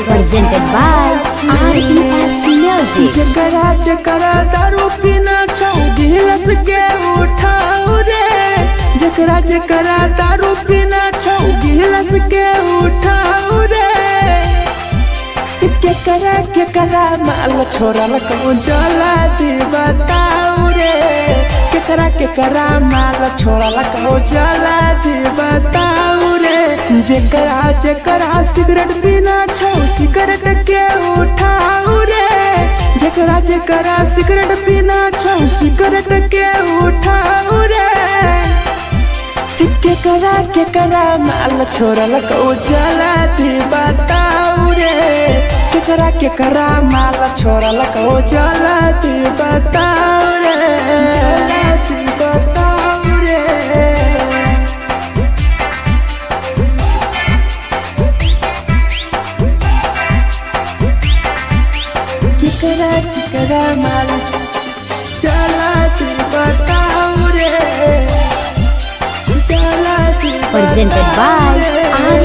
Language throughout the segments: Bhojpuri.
Presented by RES Music. जकरा जकरा दारू पीना चाहूँ गिलास के उठाओ रे, जकरा जकरा दारू पीना चाहूँ गिलास के उठाओ रे। केकरा माल छोड़ा लको जला दी बताओ रे, केकरा माल छोड़ा लको जला दी बताओ रे। जकरा सिगरेट पीना चाहूँ सिगरेट के उठाओ रे, जकरा सिगरेट पीना चाहूँ सिगरेट के उठाओ रे। केकरा माल छोड़ा लको जला दी बताओ रे, केकरा माल छोड़ा लको जला दी बताओ रे, जला दी बताओ रे। केकरा माल जला दी बताओ रे, जला दी। Presented by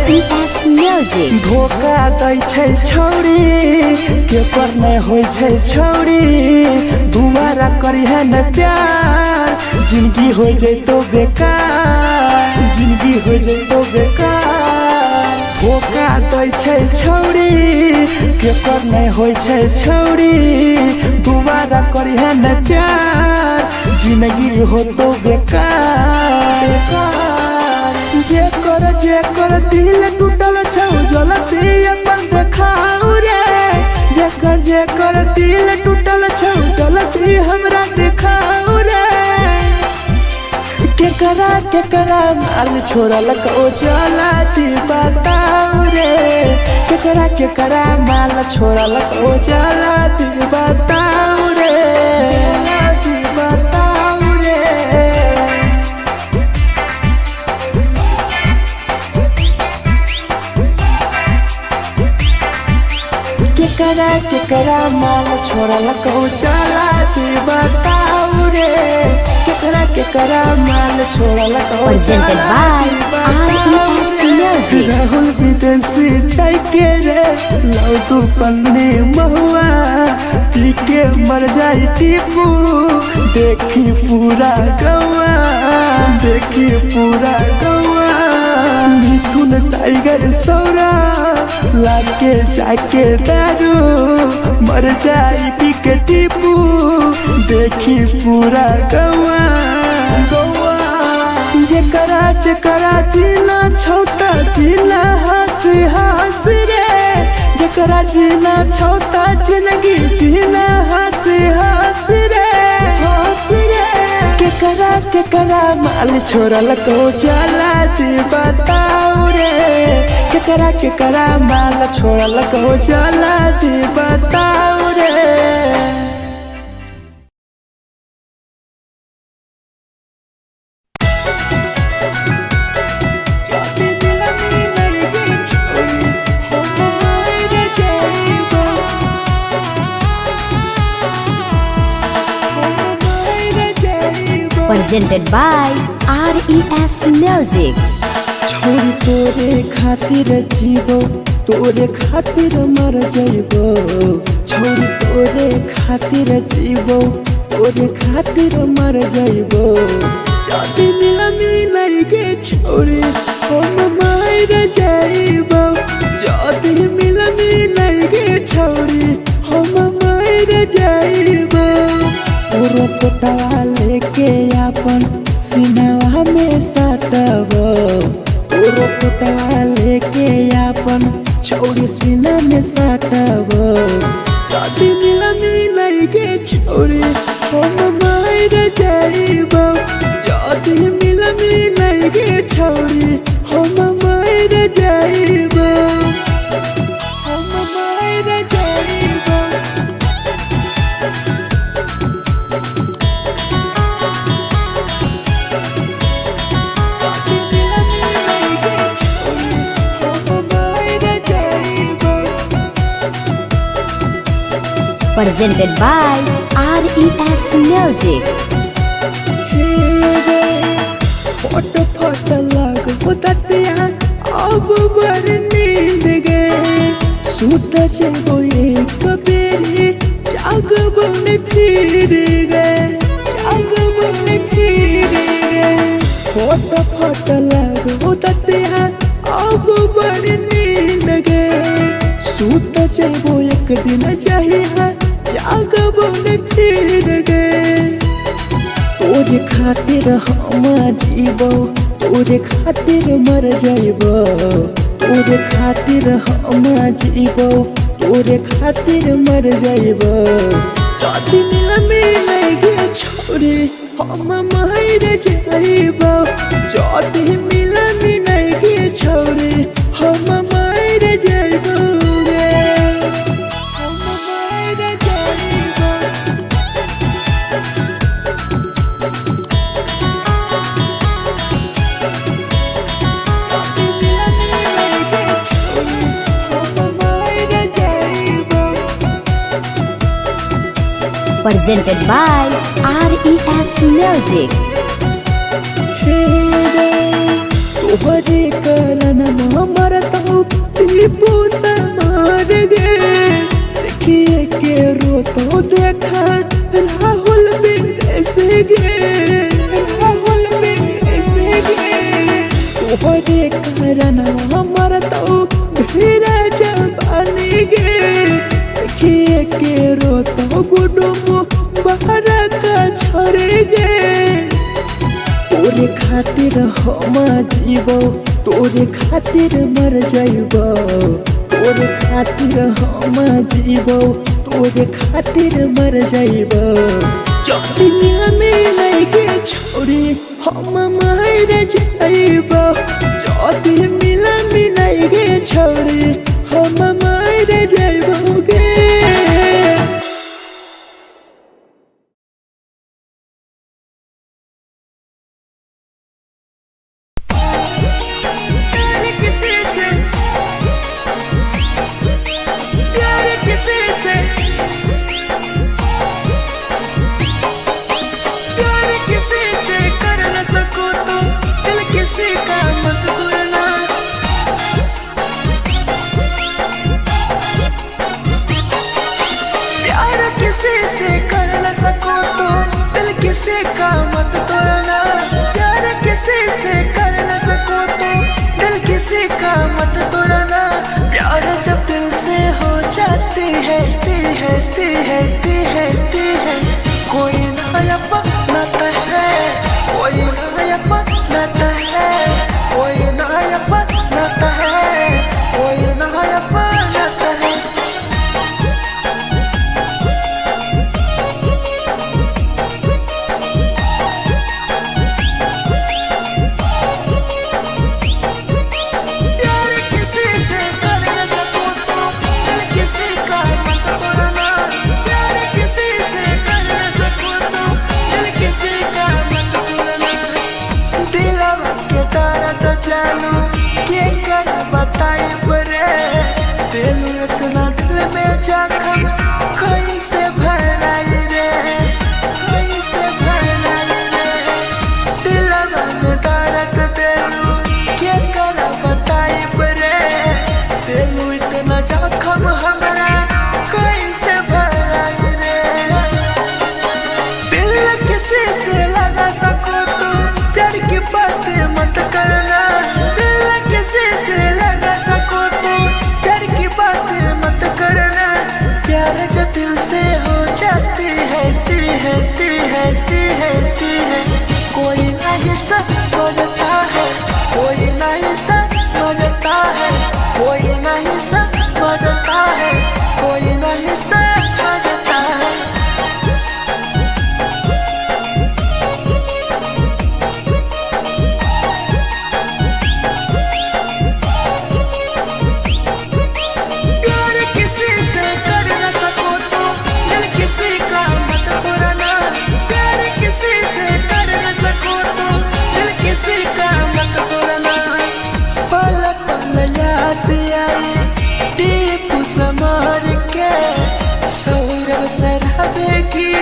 RES Music. धोखा दै छै छौरी के पर नहीं होय छै छौरी, दुबारा करी है न प्यार जिंदगी हो जैतो बेकार, जिंदगी हो जैतो बेकार। धोखा दै छै छौरी के पर नहीं होय छै छौरी, दुबारा करी है न प्यार जिंदगी हो तो बेकार। जेकर दिल टूटल छौ जलती अपन देखाओ रे, जेकर दिल टूटल छौ जलती हमरा देखाओ रे। केकरा माल छोड़ल को जलती बताओ रे, केकरा माल छोड़ल को जलती बताओ रे, जलती बताओ रे। केकरा माल छोड़ा लको चला दी बताओ रे, केकरा माल छोड़ा लको। Presented by RES Music. Rahul विदेशी के रे लौ तू पन्नी महुआ पी के मर जाई टीपू, देखी पूरा गवा, देखी पूरा गवा। मिथुन टाइगर सौरा लाके जाके दारू मर जाई पी के टीपू, देखी पूरा गवा गवा। जकरा जीना छोटा जीना हंसी हंसी रे, जकरा जीना छोटा जिंदगी जीना हंसी हंसी रे, हंसी रे। केकरा माल छोड़ल को जला दी बताओ रे, केकरा माल छोड़ल को जला दी बताओ रे। Presented by RES Music. छोरी तोरे खातिर जीवो, तोरे खातिर मर जाइबो, छोरी तोरे खातिर जीवो, तोरे खातिर मर जाइबो। जाति मिलन के छोरी हम मर जाइबो, जाति मिलन के छोरी हम मर जाइबो। पूरा पोटवा लेके अपन सिनवा में सटबो, पूरा पोटवा लेके अपन छौरी सीना में सटबो। जाति मिलन के छोरी हम मर जाइबो, जाति मिलन के छोरी हम मर जाइबो, हम मर जाइबो। Presented by RES Music. फोट फोट लागो ततिया अब बर नींद गए सूत जेबो एक बेरी जागबो ने फिर गए फोट फोट लागो ततिया अब बर नींद गए सूत जेबो एक दिन जहिया जागबो ने फिर गए तोरे खातिर हम जीबो तोरे खातिर मर जाइबो तोरे खातिर हम जीबो तोरे खातिर मर जाइबो जदी मिले गे छोरे हम मर जाइबो जदी मिले गे छोरे हम मर जाइबो Presented by RES Music. तोहरे कारण मरत हूँ टीपू समार गे देखिए के रोतो देखा राहुल विदेश गे तोहरे कारण मरत हूँ भीरा जवानी गे देखिए के रोतो गुडुमो बाहर का छोड़े गे तोरे खातिर हम जीबो तोरे खातिर मर जाइबो तोरे खातिर हम जीबो तोरे खातिर मर जाइबो जदी मिले गे छोरे हम मर जाइबो जदी मिले गे छोरे हम मर जाइबो गे किसी का मत तोड़ना प्यार किसी से कर न सको तो दिल किसी का मत तोड़ना प्यार जब दिल से हो जाती है कोई नया बनाता है कोई नया बनाता है कोई नया बनाता है कोई नया बनाता है इतना दिल में जख्म कैसे भराई रे कैसे भराई रे दिलवा में दर्द देलू क्या कर बताई रे देलू इतना जख्म हमरा कैसे भराई रे दिल किसी से लगा सको तो प्यार की बातें मत करना दिल किसी से लगा सको तो प्यार की बातें मत करना प्यार जब दिल से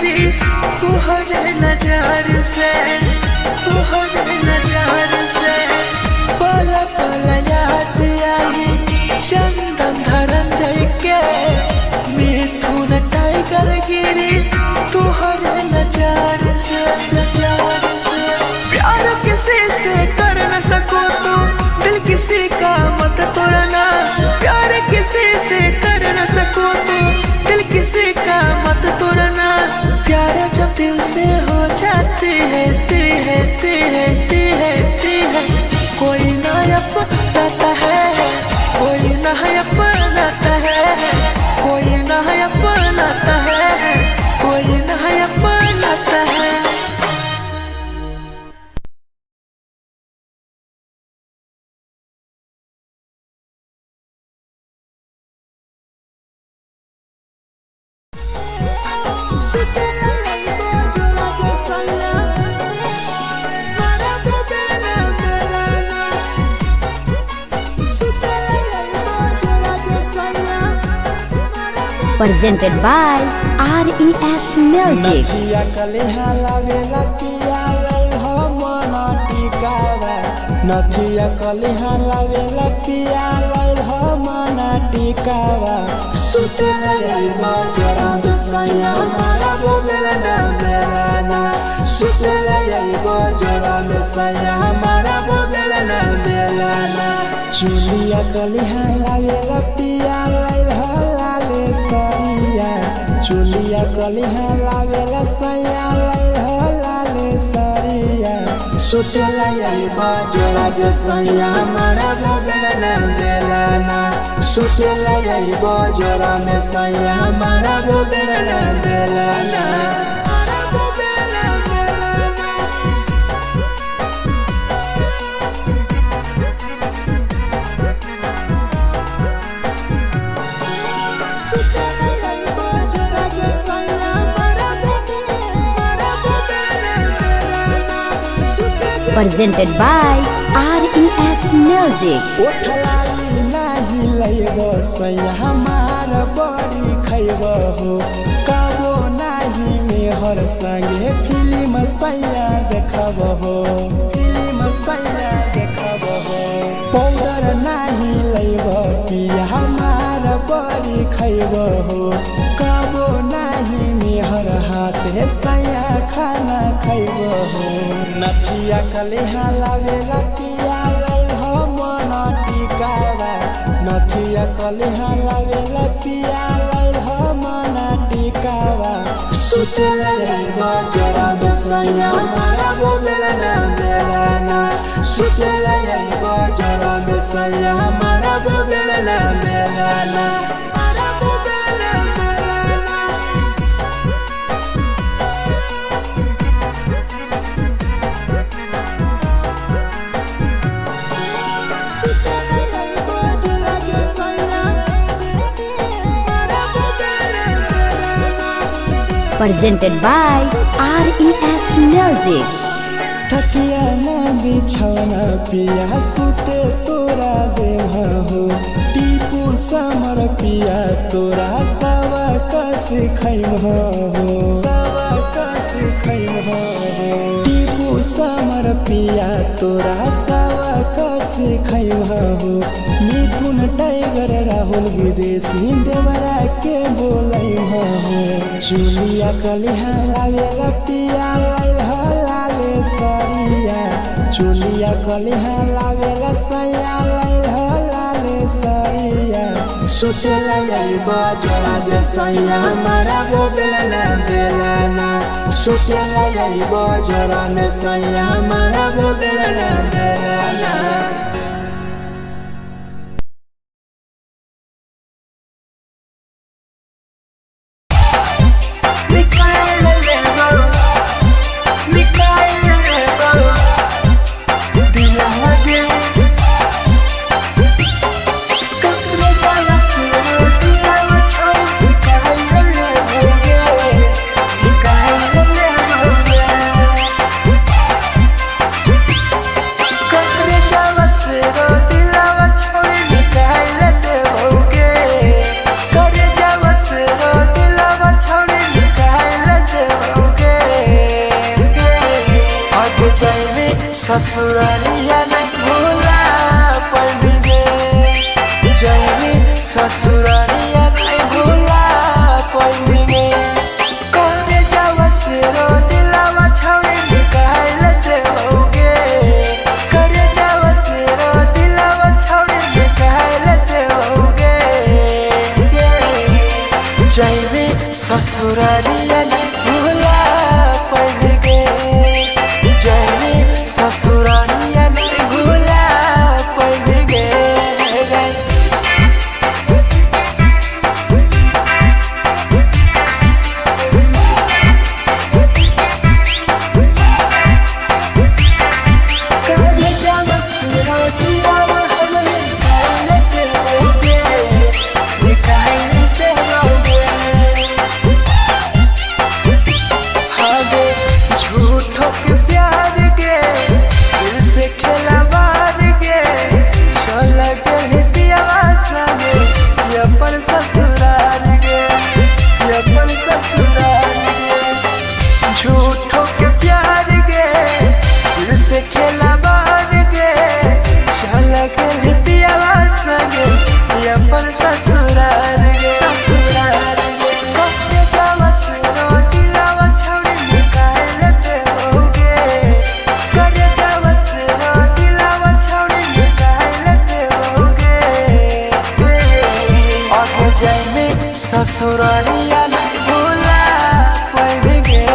गिरी तुहरे नजर से, तुहरे नजर से पल पल याद आई चंदन धरंजय के, मिथुन टाइगर गिरी तुहरे नजर से, नजर से। प्यार किसी से कर न सको तो दिल किसी का मत तोड़ना, प्यार किसी से कर न सको तो दिल किसी का मत तोड़ना। प्यार जब दिल से हो जाती है कोई ना अपनाता है, कोई ना अपनाता है, कोई ना अपनाता है, कोई ना अपनाता है। Presented by RES Music. नथिया कलिहा लावेला पिया लई हो मना टिकावा, नथिया कलिहा लावेला पिया लई हो मना टिकावा। सुते लई बजरा सैया मारा बोलेला ना मेरा ना, सुते लई बजरा सैया मारा बोलेला ना मेरा ना। चुलिया कलिहा लावेला पिया लई हो लाले सरिया, चुलिया कलिहा लावेला सैया लई हो लाले सरिया। सुतेला यही बजरा सैया मारा बोलेला ना मेरा ना, सुतेला यही बजरा में सैया मारा बोलेला ना मेरा ना। Presented by RES Music. ओठलाली नाही लइबो सैया हमार बड़ी खइबो हो, कबो नाही मेहर संगे फिल्म सैया देखबो हो, फिल्म सैया देखबो हो। पाउडर नाही लइबो पिया हमार बड़ी खइबो हो, कबो नाही मेहर हाथे सैया खाना खइबो हो। नथिया कलिहा लावेला पिया लई हो मना टिकावा, नथिया कलिहा लावेला पिया लई हो मना टिकावा। सुतेला यही बजरा सैया मारा बोलेला ना मेरा ना, सुतेला यही बजरा सैया मारा बोलेला ना मेरा ना। Presented by RES Music. थकिया ना बिछौना पिया सुते तोरा देह हो, टीपू समर पिया तोरा सवा कस खैम हो, सवा कस खैम हो। टीपू समर पिया तोरा सवा कस खैम हो। मिथुन टाइगर राहुल विदेशी देवरा के बोलै हो। चुलिया कलिहा लावेला पिया लई हो लाले सरिया, चुलिया कलिहा लावेला सैया लई हो लाले सरिया। सुतेला यही बजरा सैया मारा बोलेला ना मेरा ना, सुतेला यही बजरा में सैया मारा बोलेला ना मेरा ना। ससुरारिया नहीं भूला पाएंगे, जाएंगे ससुरारिया नहीं भूला पाएंगे। करे जावा से रो दिलावा छावे निकाल देओगे, करे जावा से रो दिलावा छावे निकाल देओगे। जाएंगे ससुरारिया नहीं भूला पाएंगे, जाएंगे ससुरारिया नहीं भूला पाएंगे। झूठों के प्यार गे दिल से खेला बार गे, चल के पियावा संगे अपन ससुराल गे, ससुराल गे। कटे जावा से रो दिलावा छावे निकाल देओगे, करे जावा से रो दिलावा छावे निकाल देओगे। और हो जाए में ससुरालिया नहीं भूला पाएंगे,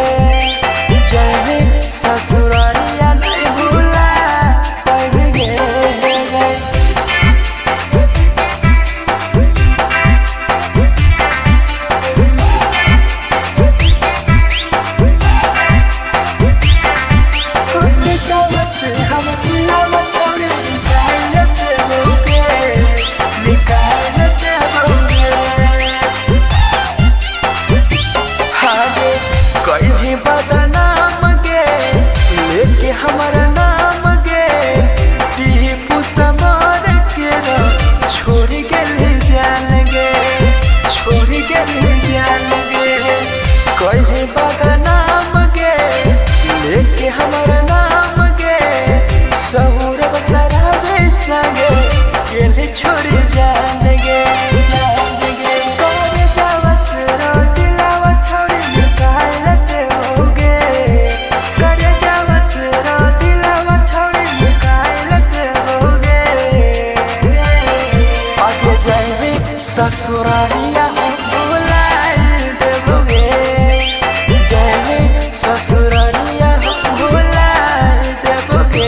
जाएंगे ससुरालिया नहीं भूला पाएंगे। कुत्ते का बच्चे हम दिलावा छोड़े निकाल देओगे, निकाल देओगे। कोई भी बदनाम गे लेके हमारा नाम गे, टीपू समार के छोड़ गए जान गे, छोड़ गए जान गे। कोई भी बदनाम गे लेके हमारा नाम गे, सहूर बसरावे संगे गेले छोड़ जान गे, जान गे। करे जावा से रो दिलावा छोड़ निकाल देओगे, करे जावा से रो दिलावा छोड़ निकाल देओगे। आगे जाएंगे ससुरालिया भूला देओगे, जाएंगे ससुरालिया भूला देओगे।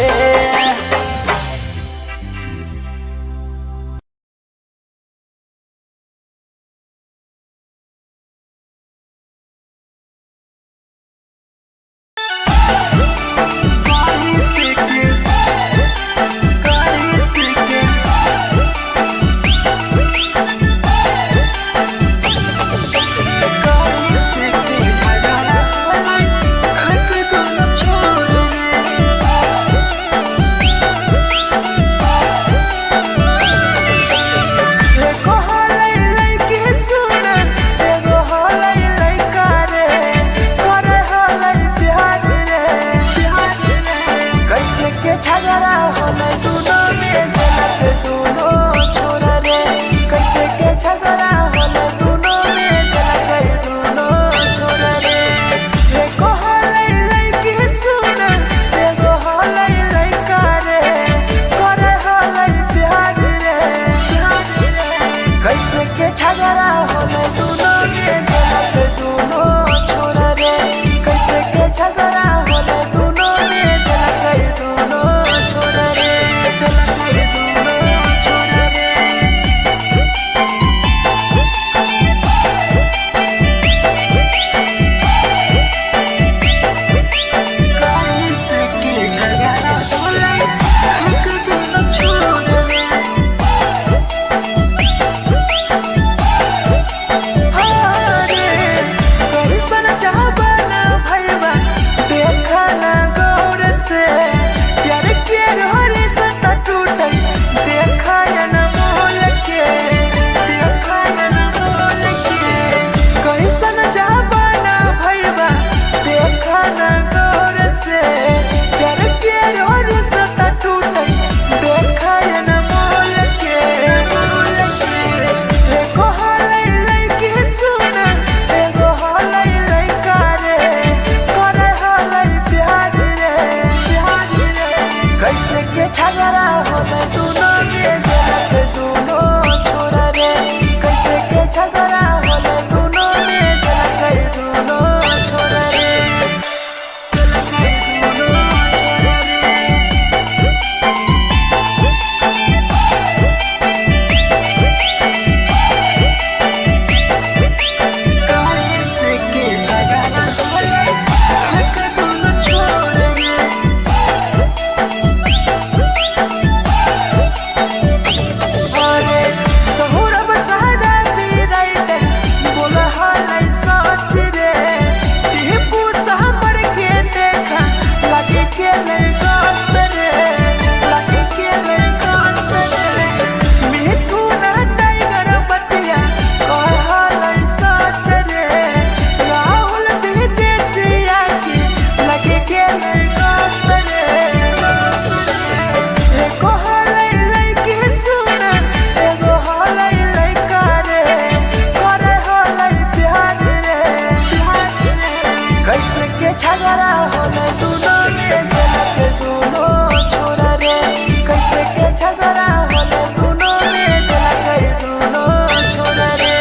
झगड़ा होले दुनो में जला गई दुनो छोड़ रे। के लगा रे लगे के लगा रे मिठू ना टाइगर बतिया कहल सच रे राहुल विदेशिया के लगे के लगा रे एगो हलै लइके सुन एगो हलै लइका रे करे हलै प्यार रे कैसे के झगड़ा होले दुनो में के दुनो छोरा रे कैसे के झगड़ा होले दुनो में के दुनो छोरा रे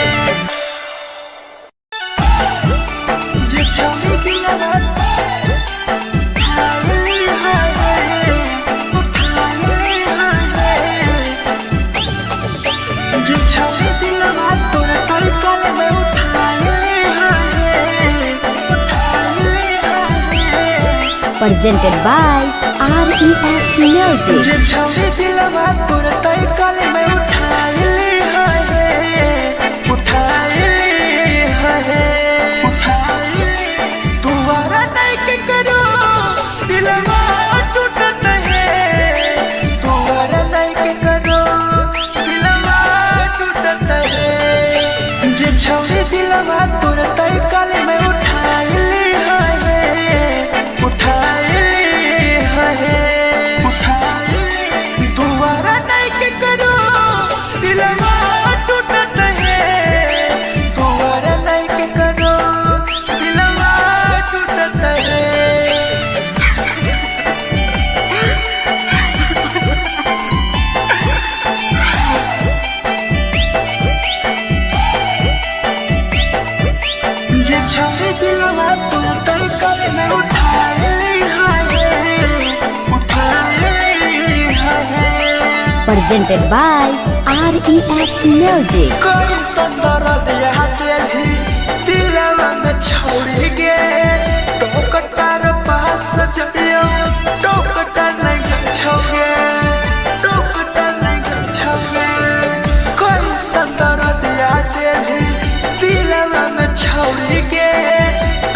जे छौरी दिया presented by RES Music. जे छौरी दिलवा तोर तई कल में उठाइले तुम्हारा नहीं के करो दिलवा टूटत है तुम्हारा नहीं के करो दिलवा टूटत है जे छौरी दिलवा तोर तई कल में उठाइले तुम्हारा नहीं के करो दिलवा टूटत है तुम्हारा नहीं के करो दिलवा टूटत है जे छवि दिलवा तू तई कल में उठाए Presented by RES Music. कोई संदर दिया तेरी दिलवा में छोड़ के टोकटार पास जइयो टोकटार नहीं छोगे टोकटार नहीं छोगे कोई संदर दिया तेरी दिलवा में छोड़ के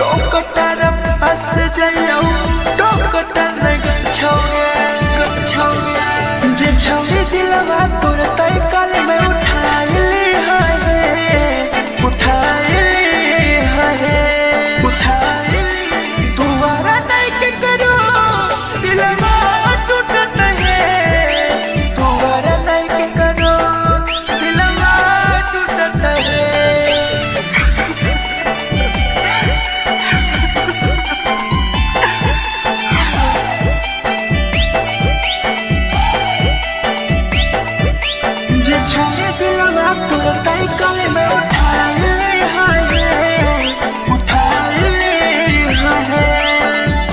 टोकटार पास जइयो टोकटार नहीं छोगे जे छौरी दिलवा तोर तई कल में उठाइले तुम्हारा नहीं के करो दिलवा टूटत है तुम्हारा नहीं के करो दिलवा टूटत है छौरी दिलवा तोर तई कल में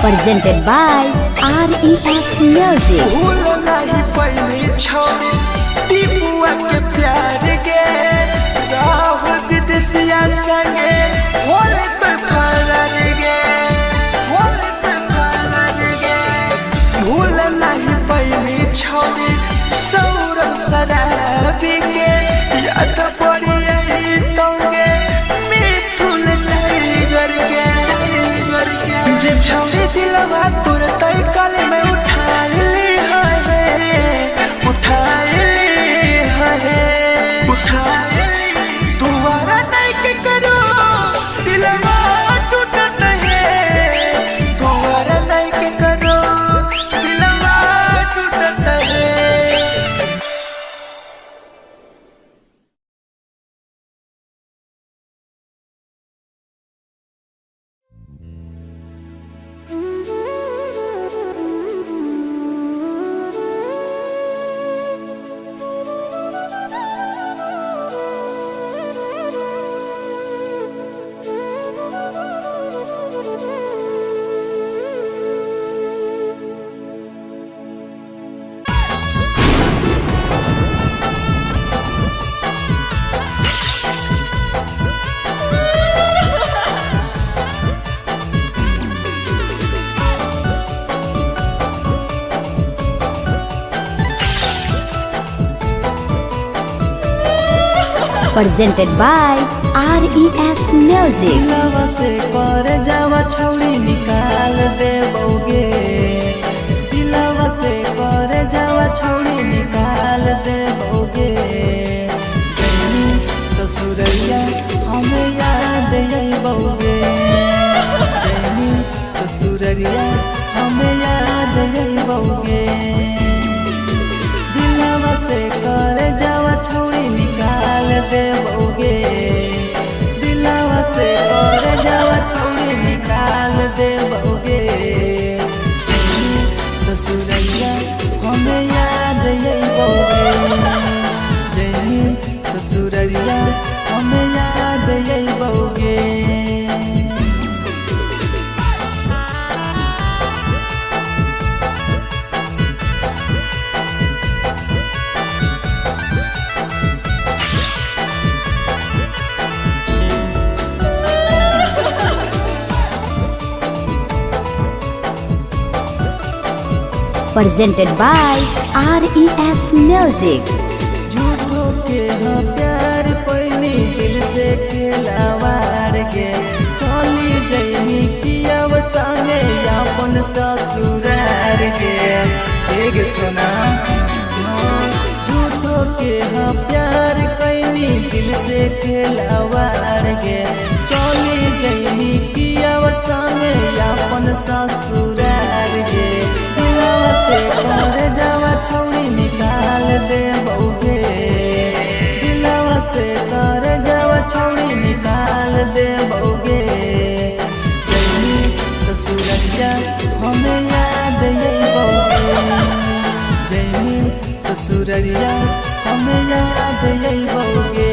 Presented by RES Music. भूल नहीं पहली छौरी टीपुआ के प्यार के राहुल विदेशिया संगे होले तो फरार गे होले तो फरार गे भूल नहीं पहली छौरी सौरभ शराबी के याद पड़ी आई तोगे मिठुन टाइगर के जे छौरी दिलवा तोर तई कल में उठाइले तुम्हारा नहीं के करो दिलवा टूटत है तुम्हारा नहीं के करो दिलवा टूटत है presented by RES Music. लवा से कर जावा छौरी निकाल देबोगे presented by RES Music. झूठो के हाँ प्यार पैनी दिल से खिलावार के चली जैनी किया संगे अपन ससुरार के एक सुना झूठो के हाँ प्यार कैनी दिल से खिलावार के चली जैनी किया संगे अपन ससुरार के कर जावा छौड़ी निकाल दे बउगे दिलवा से कर जावा छौड़ी निकाल दे बउगे जैनी ससुररिया हमें याद यही बउगे जैनी ससुररिया हमें याद यही बउगे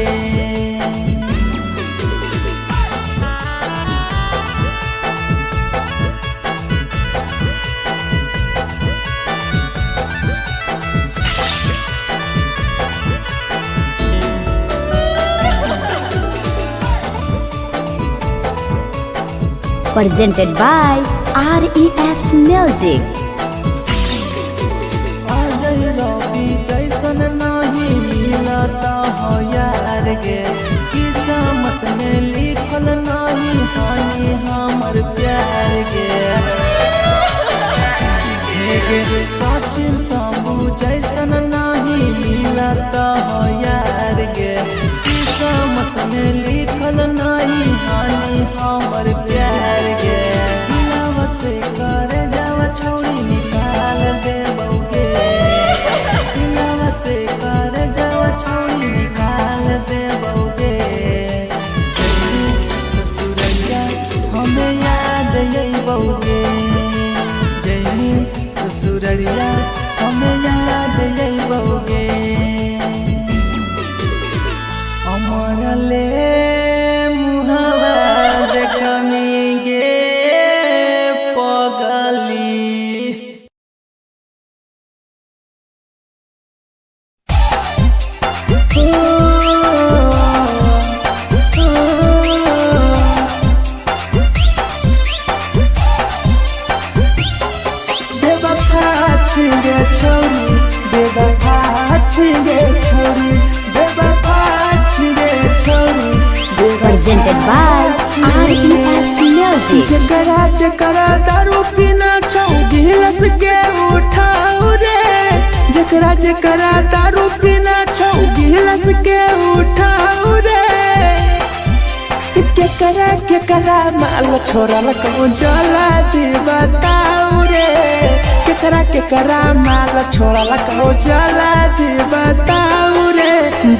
Presented by RES Music. Ajay रवि जैसन नहीं मिलता हो यार गे किस्मत में लिखल नहीं हानि हमर प्यार गे सचिन शंभू जैसन नहीं मिलता हो यार गे किस्मत में लिखल नहीं हानि हमर प्यार गे दिलवा से कर जावा छौड़ी निकाल दे बउगे दिलवा से कर जावा छौड़ी निकाल दे बउगे ससुररिया हमें याद यही बउगे जैनी ससुररिया हमें याद यही बउगे अमर ले मुहावा देखमी गे पगली बेवफा छिगे छोरी बेवफा छिगे छोरी बेवफा छिगे छोरी Presented by RES Music. जकरा जकरा दारू पीना छौ गिलास के उठाऊ रे जकरा जकरा दारू पीना छौ गिलास के उठाऊ रे केकरा माल छोड़ल कहूँ जला दी बताऊ रे केकरा माल छोड़ल कहूँ जला दी बताऊ रे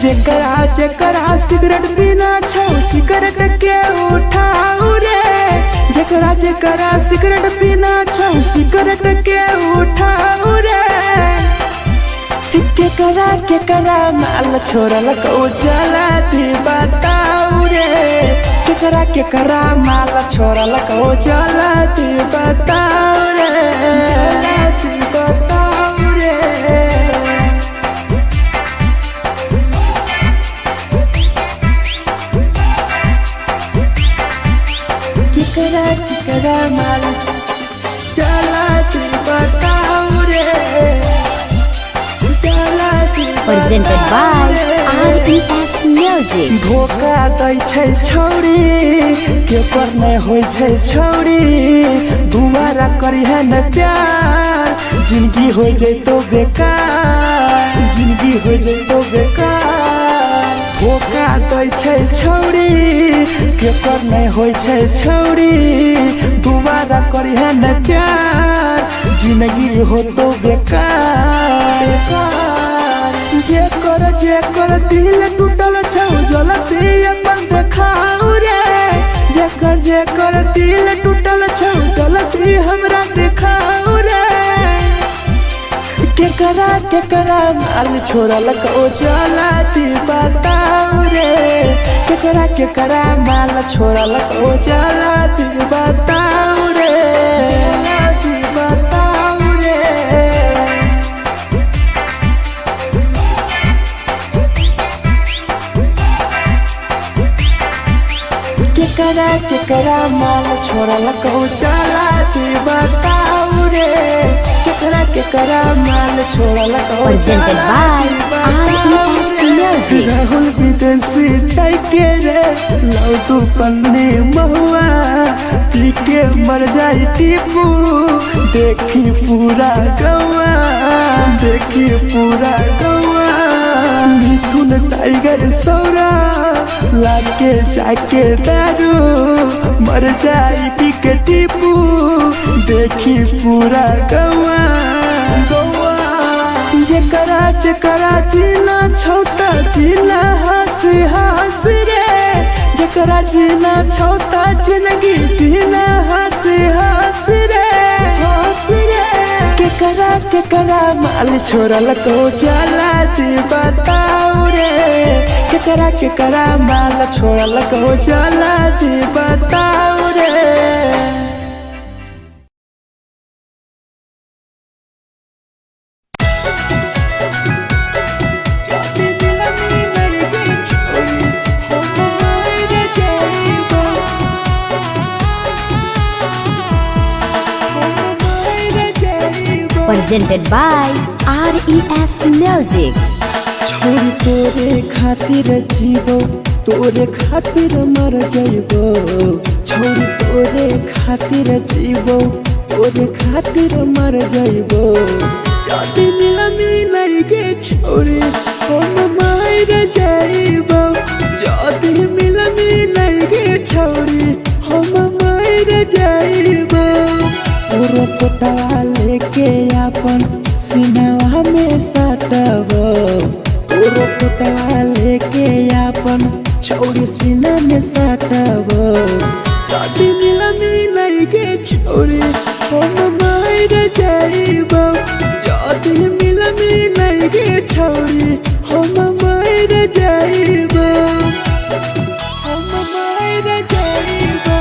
जकरा जकरा सिगरेट पीना छौ सिगरेट के उठाऊ रे जकरा जकरा सिगरेट पीना छौ सिगरेट के उठाऊ रे केकरा माल छोड़ल कहूँ जला दी बताऊ रे केकरा माल छोड़ल कहूँ जला दी बताऊ रे जला दी बताऊ रे केकरा माल चला दी बताऊ रे चला दी Presented by RES Music. धोखा दै छै छौड़ी केकर नहीं होइ छै छौड़ी दुबारा करी है न प्यार जिंदगी हो जैतो बेकार जिंदगी हो जैतो बेकार धोखा दै छै छौड़ी केकर नहीं होइ छै छौड़ी दुबारा करी है न प्यार जिंदगी हो तो बेकार जेकर दिल टूटल छौ जलती अपन देखाऊ रे जेकर दिल टूटल छौ जलती हमरा देखाऊ रे केकरा माल छोड़ल कहूँ जलती बताऊ रे केकरा माल छोड़ल कहूँ जलती बताऊ रे जलती बताऊ रे केकरा माल छोड़ल कहूँ चला बताऊ रे केकरा माल छोड़ल Presented by RES Music. Rahul विदेशी छाई के रे लौ तू पन्नी महुआ पी के मर जाई टीपू देखी पूरा गवा देखी पूरा गवा मिथुन टाइगर सौरा लाके जाके दारू मर जाई पी के टीपू देखी पूरा गवा गवा जकरा जकरा जीना छोटा जीना हंस हंस रे जकरा जीना छोटा जिंदगी जीना हंस हंस रे हंस रे केकरा केकरा माल छोड़ल को चला जी बताओ रे केकरा केकरा माल छोड़ल को चला जी बताओ रे। Presented by RES Music. छोरी तोरे खातिर जीवो तोरे खातिर मर जाइबो छोरी तोरे खातिर जीवो तोरे खातिर मर जाइबो जाति मिलनी लगे छोरी हम मर जाइबो जाति मिलनी लगे छोरी हम मर जाइबो पूरा पटा लेके अपन सीनावा में सटबो पूरा पटा लेके अपन छोरी सीना में सटबो जाति मिलनी लगे छोरी हम मर जाइबो जाति मिलनी लगे छोरी हम मर जाइबो हम मर जाइबो।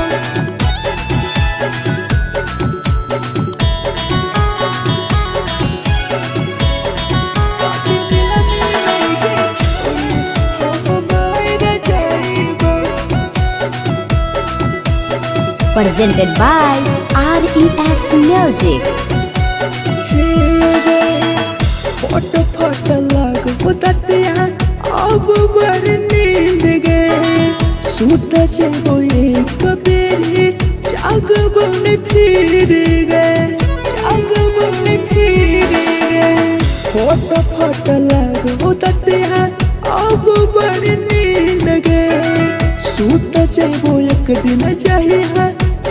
Presented by RES Music. फोट फोट लगो ततिया अब बड़ नींद गए सूत जेबो एक बेरी जागबो ने फिर गए जागबो ने फिर गए फोट फोट लगो ततिया अब बड़ नींद गए सूत जेबो एक दिन चाहिए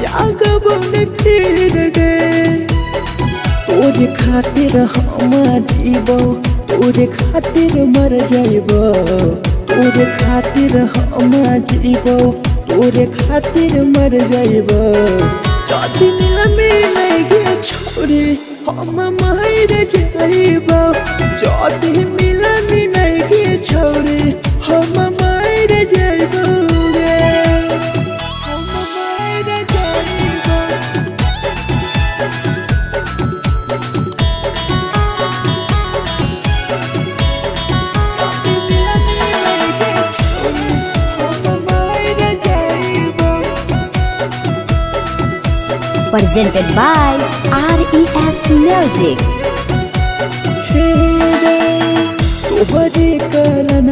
जागबो ने फिर गए तोरे खातिर हम जीवो तोरे खातिर मर जाइबो तोरे खातिर हम जीवो तोरे खातिर मर जाइबो जाति मिलनी लगे छोरी हम मर जाइबो जाति मिलनी लगे छोरी हम मर जाइबो हम मर जाइबो। Presented by RES Music. तोहरे कारण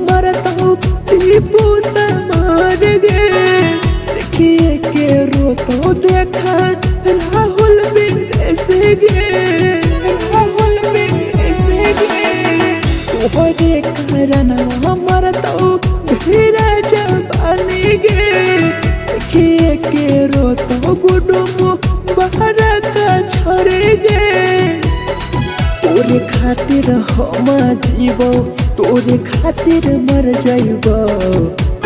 मरता हूँ टीपू से मार गे देखिए के रोतो देखा राहुल विदेश गे राहुल विदेश गे तोहरे कारण मरता हूँ धीरे जवानी गे देखिए के रोतो गुडुम बाहर का छोड़ गे तोरे खातिर हम जीवो तोरे खातिर मर जाइबो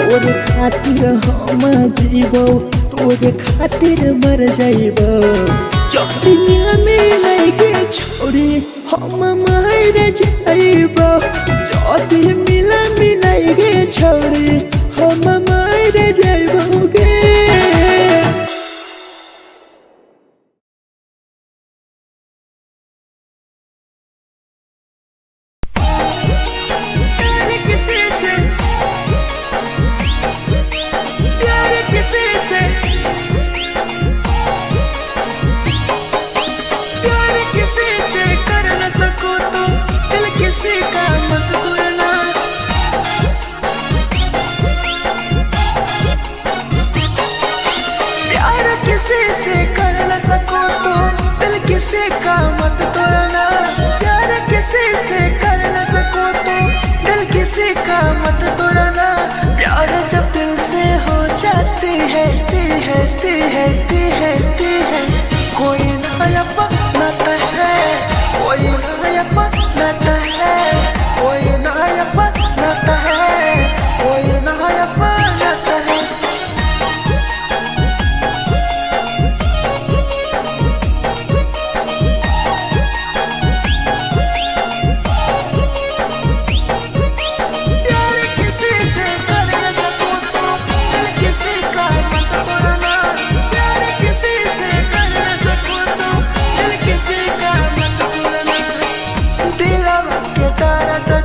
तोरे खातिर हम जीवो तोरे खातिर मर जाइबो दुनिया में लगे छोड़ी हम मर जाइबो जाति मिला मिलाइगे छोड़ी हम मर जाइबो गे।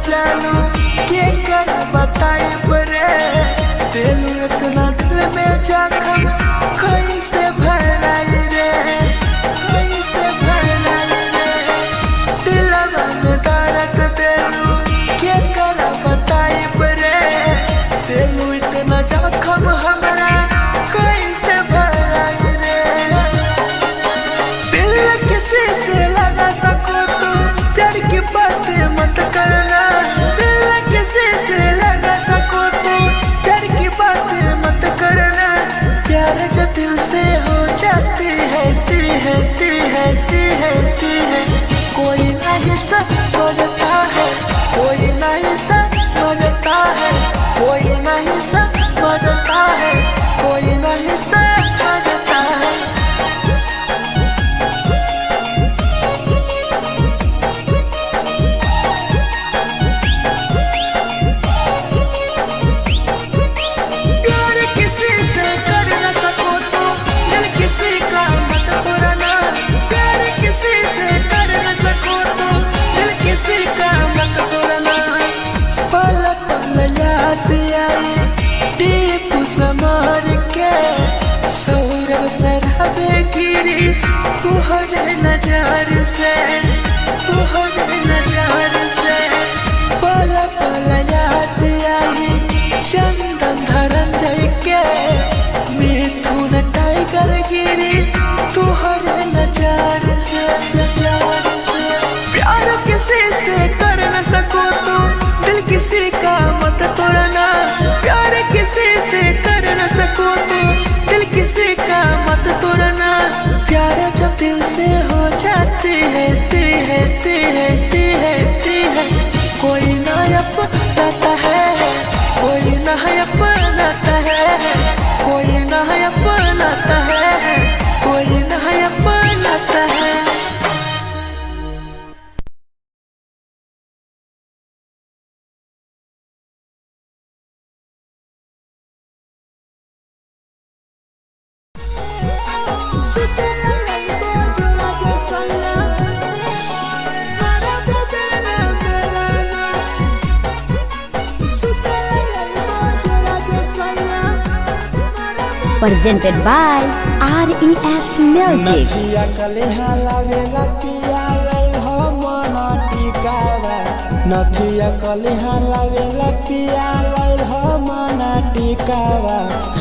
जानू के कर बताई बरे तेलू इतना दिल में जखम कैसे भराई रे कैसे भराई रे दिलवा में दर्द देलू के कर बताई बरे तेलू इतना जखम हमरा कैसे भराई रे दिल किसी से लगा सको तो प्यार की बातें मत करना दिल किसी से लगा सको तो प्यार की बातें मत करना प्यार जो दिल से हो जाती है कोई नहीं समझता है कोई नहीं समझता है कोई नहीं समझता है कोई नहीं समझता है प्यार किसी से कर न सको तो दिल किसी का मत तोड़ना प्यार किसी से कर न सको तो दिल किसी का मत तोड़ना पल पल याद आई टीप समार के सौरभ सराबे गिरी तुहरे नजर से पल पल याद आई चंदन धरंजय के मिथुन टाइगर गिरी तुहरे नजर से प्यार किसी से कर न सको तो दिल किसी का मत तोड़ना प्यार किसी से कर न सको तो दिल किसी का मत तोड़ना प्यार जब दिल से हो जाती है कोई ना अपनाता है कोई ना अपनाता है कोई ना अपनाता है कोई ना अपनाता है Presented by RES Music. नदिया कलिहा लावेला पिया लई हो मना टिकावा नदिया कलिहा लावेला पिया लई हो मना टिकावा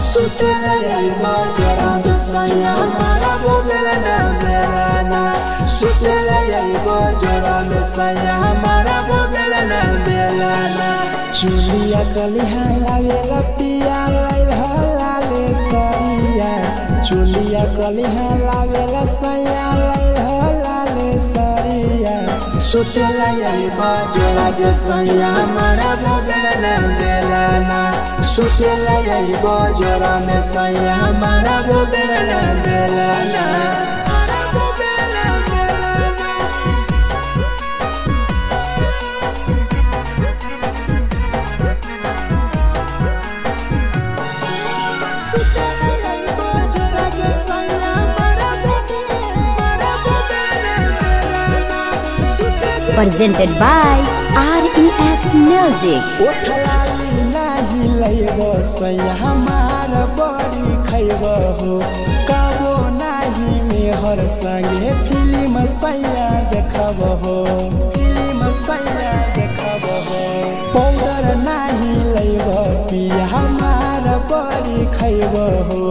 सुते लई जरा सैया मारा बोलेला ना बेलाना सुते लई जरा सैया मारा बोलेला ना बेलाना चुलिया कलिहा लावेला पिया लई हो लाले सरिया चुलिया कलिहा लावेला सैया लई हो लाले सरिया सुते लई जोड़ा जे सैया मारा बोलेला ना बेलाना सुते लई जोड़ा में सैया मारा बोलेला ना बेलाना Presented by RES Music. ओठलाली नाही लैबो सैया हमार बड़ी खैबो हो कबो नाही मेहर संगे फिल्म सैया देखबो हो पाउडर नाही लैबो पिया हमार बड़ी खैबो हो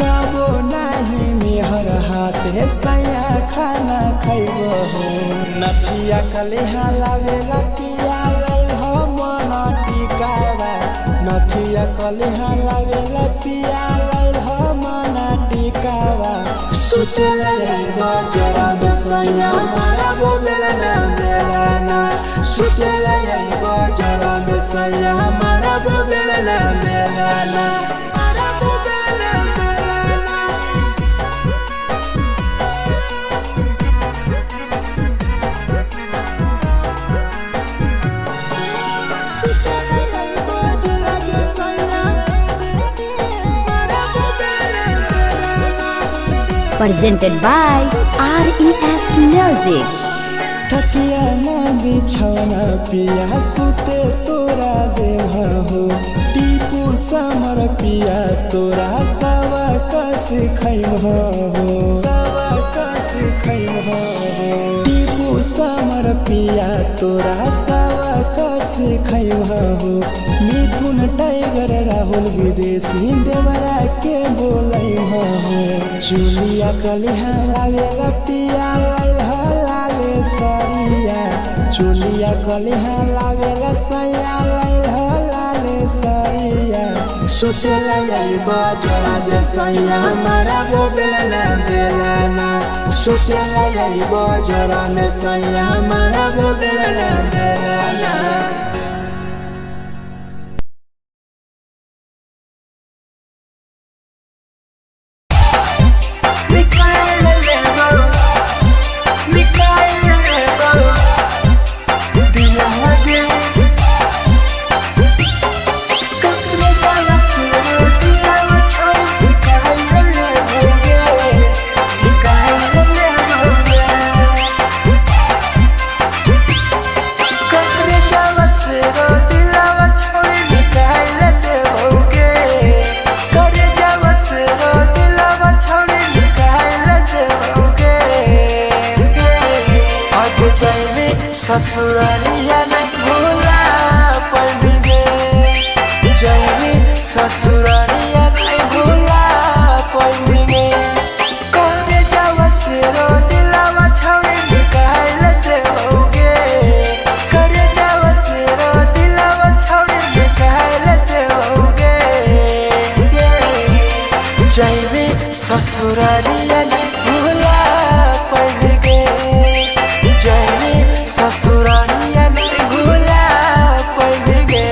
कबो नाही मेहर हाथे सैया खाना खैबो हो नथिया कलिहा लावेला पिया लई हो मना टिकावा नथिया कलिहा लावेला पिया लई हो मना टिकावा सुते लई जरा सैया मारा बोलेला ना बेलाना सुते लई जरा सैया मारा बोलेला ना बेलाना Presented by RES Music. तकिया ना बिछौना पिया सुते तोरा देवा हो टीपू समर पिया तोरा सवा कस खैम हो सवा कस खैम हो टीपू समर पिया तोरा सवा कस खैम हो मिथुन टाइगर राहुल विदेशी देवरा के बोलै हो चुलिया कलिहा लावेला पिया लाले सरिया चुलिया कलिहा लावेला सैया लाले सरिया सुतेला यही बजरा जे सैया हमारा वो बेला बेलाना सुतेला यही बजरा में सैया हमारा वो बेला बेलाना। ससुरालिया नहीं भूला पड़ेंगे जाएंगे ससुरालिया नहीं भूला पड़ेंगे करे जावा से रो दिलावा छावे निकाल लेते होगे करे जावा से रो दिलावा छावे निकाल लेते होगे जाएंगे ससुरालिया नहीं भूला पड़ेंगे ससुरालिया नहीं भूला पड़ेंगे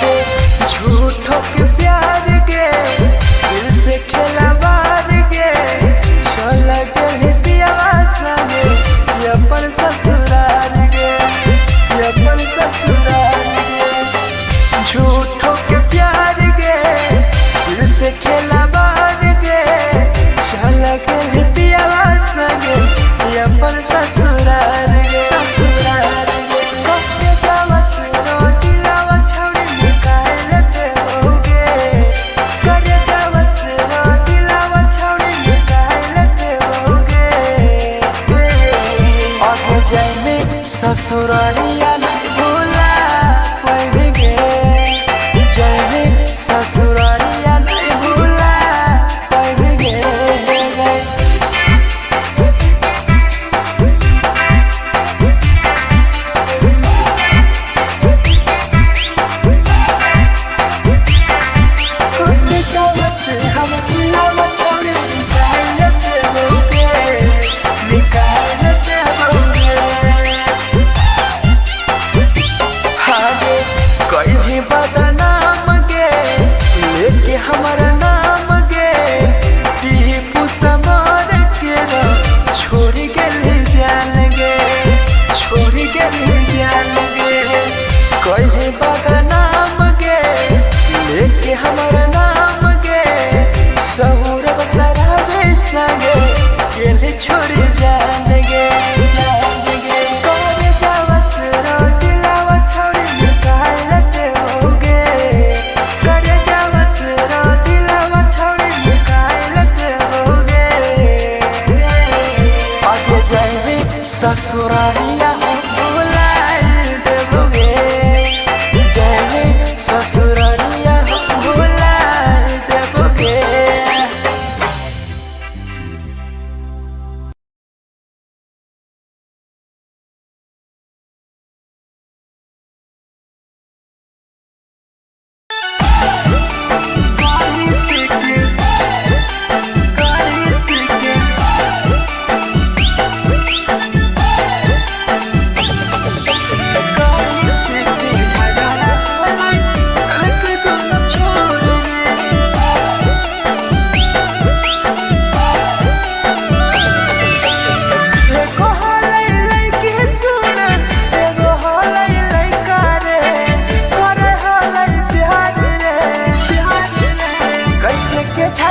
झूठों के प्यार के दिल से खेला मार के चला के दिया सामने अपन ससुराल के अपन ससुराल के झूठों के प्यार के दिल से खेला मार के चला के दिया सामने अपन ससुराल के ससुराल ससुरालिया नहीं भूला पड़ेंगे जाएंगे ससुरालिया नहीं भूला पड़ेंगे बदनाम गे लेके हमारा नाम गे टीपू समर के छोड़ के जान गे छोड़ के जान गे कहीं बदनाम गे लेके हमारा नाम गे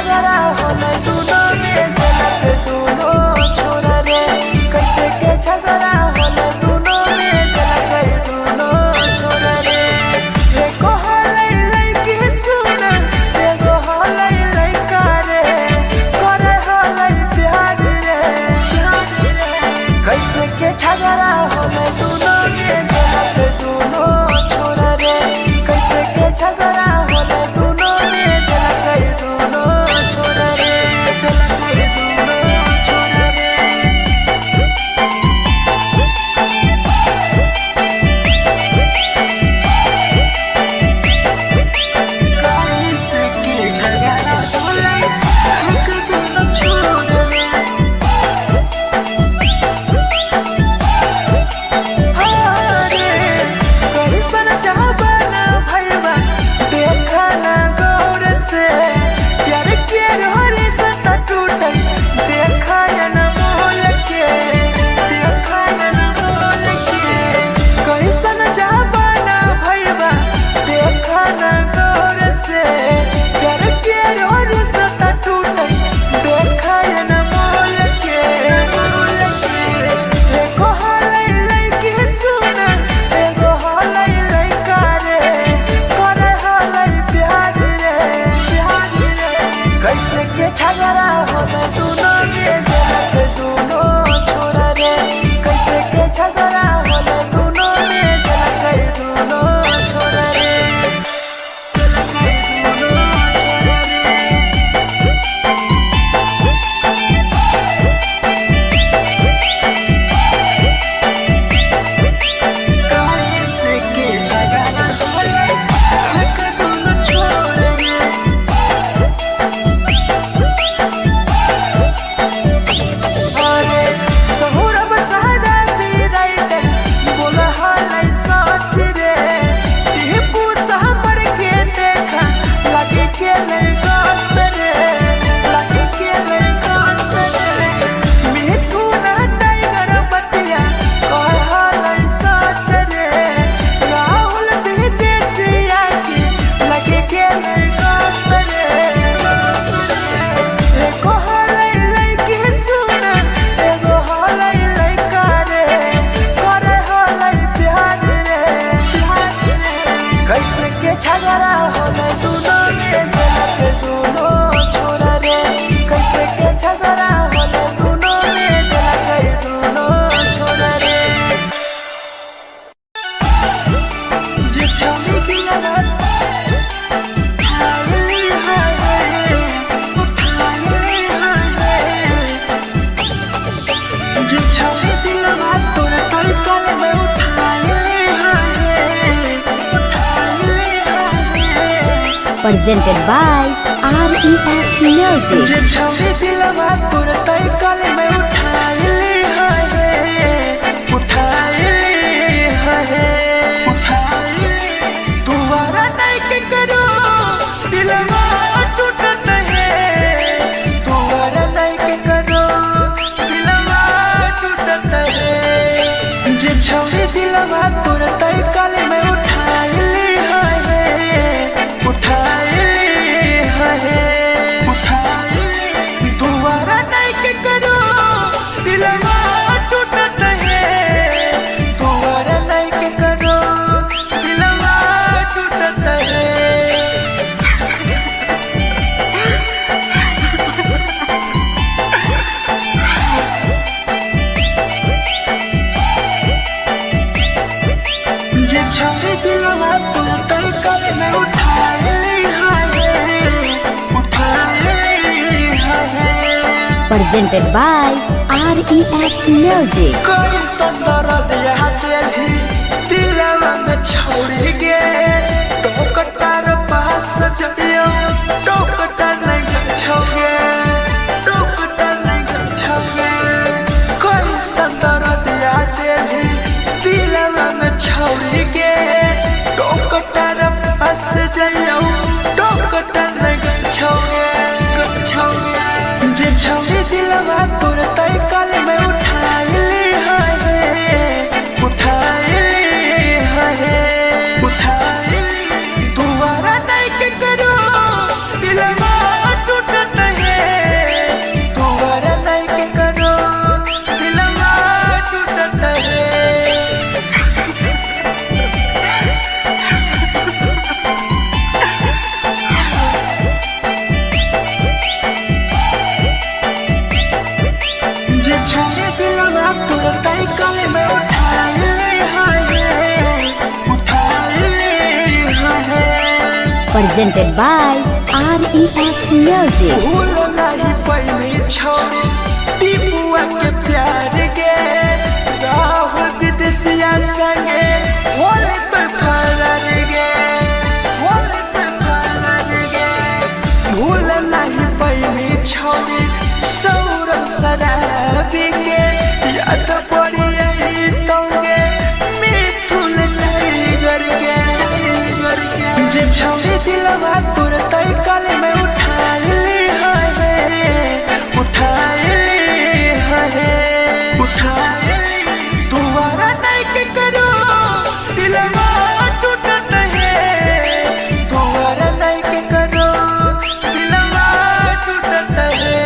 झगड़ा होला दोनों में जलत दोनों छोरा रे कैसे के झगड़ा होला दोनों में जलत दोनों छोरा रे एको हलै लइकी सुन एगो हलै लइका रे करे हलै प्यार रे कैसे के झगड़ा होला दोनों में जलत दोनों छोरा रे कैसे के झगड़ा होला दोनों में जलत दोनों छोरा रे जलत दोनों छोरा रे कैसे के झगड़ा होला दोनों छोरा रे कैसन जहाबना भैया देखा ना गौर से प्यार के रोरे से टूटल देखा न मोल के देखा न मोल के कैसन जहाबना भैया देखा ना गौर से प्यार के रोरे से टूटल देखा न मोल के देखो हलै लइकी सुन एगो हलै लइका रे करे हलै प्यार रे कैसे के झगड़ा होला दोनों में जलत दोनों छोरा रे कैसे के झगड़ा होला दोनों में जलत दोनों छोरा रे जलत दोनों छोरा रे कैसे के झगड़ा होला दोनों छोरा रे अरे सहुरब सादा पीराइट बोला हलै सच रे टिपू सामर के देखा लगे के नहीं गास रे लगे के नहीं गास रे मिठू ना टाइगर बतिया कह हलै सच रे राहुल विदेशिया की लगे के नहीं गास रे एको हलै लइकी सुन एगो हलै लइका रे करे हलै प्यार रे कैसे के झगड़ा होला दोनों में जलत दोनों छोरा रे कैसे के झगड़ा होला दोनों में जलत दोनों छोरा रे जे छवि दिलवा उठाई है उठाई है जे छवि दिलवा तोरा तलकल में उठाई है उठाई है Presented by RES Music. जे छवि दिलवा तोरा तलकल में उठाई है उठाई तुम्हारा नहीं के करो दिलवा टूटत है तुम्हारा नहीं के करो दिलवा टूटत है जे छवि दिलवा तोरा तलकल में उठाई है तुम्हारा नहीं के करो दिलवा टूटत है तुम्हारा नहीं के करो दिलवा टूटत है जे छवि दिलवा तोरा तलकल में उठाई है Presented by RES Music. कोई संदर दिया तेरी दिलवा में छोड़ गे टोकटार पास जइयो टोकटार नहीं छोगे टोकटार नहीं छोगे कोई संदर दिया तेरी दिलवा में छोड़ गे टोकटार पास जइयो टोकटार नहीं छोगे जे छवि दिलवा तोरा तलकल में उठाई है दोबारा नहीं के करो दिलवा presented by RES Music. भूल नहीं पहली छोड़ी टीपुआ के प्यार गे राह विदेशिया संगे होले पे फरार गे होले पे फरार गे भूल नहीं पहली छोड़ी सौरभ शराबी के याद पड़ी यही तोगे मिथुन टाइगर के जे छोड़ी दिलवा तुरते कल में उठा ली दोबारा नहीं के करो दिलवा टूटत है दोबारा नहीं के करो दिलवा टूटत है।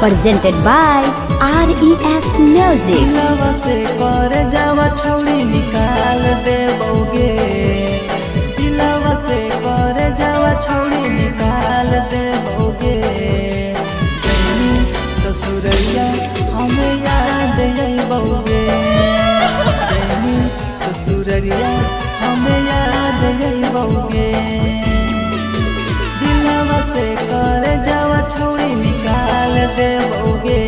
Presented by RES Music. दिलवा से कर जावा छौड़ी निकाल देबोगे दिलवा से कर जावा छौड़ी निकाल देबोगे जैनी ससुरैया हमें याद अइबोगे जैनी ससुरैया हमें याद अइबोगे दिलवा से कर जावा छौड़ी निकाल देबोगे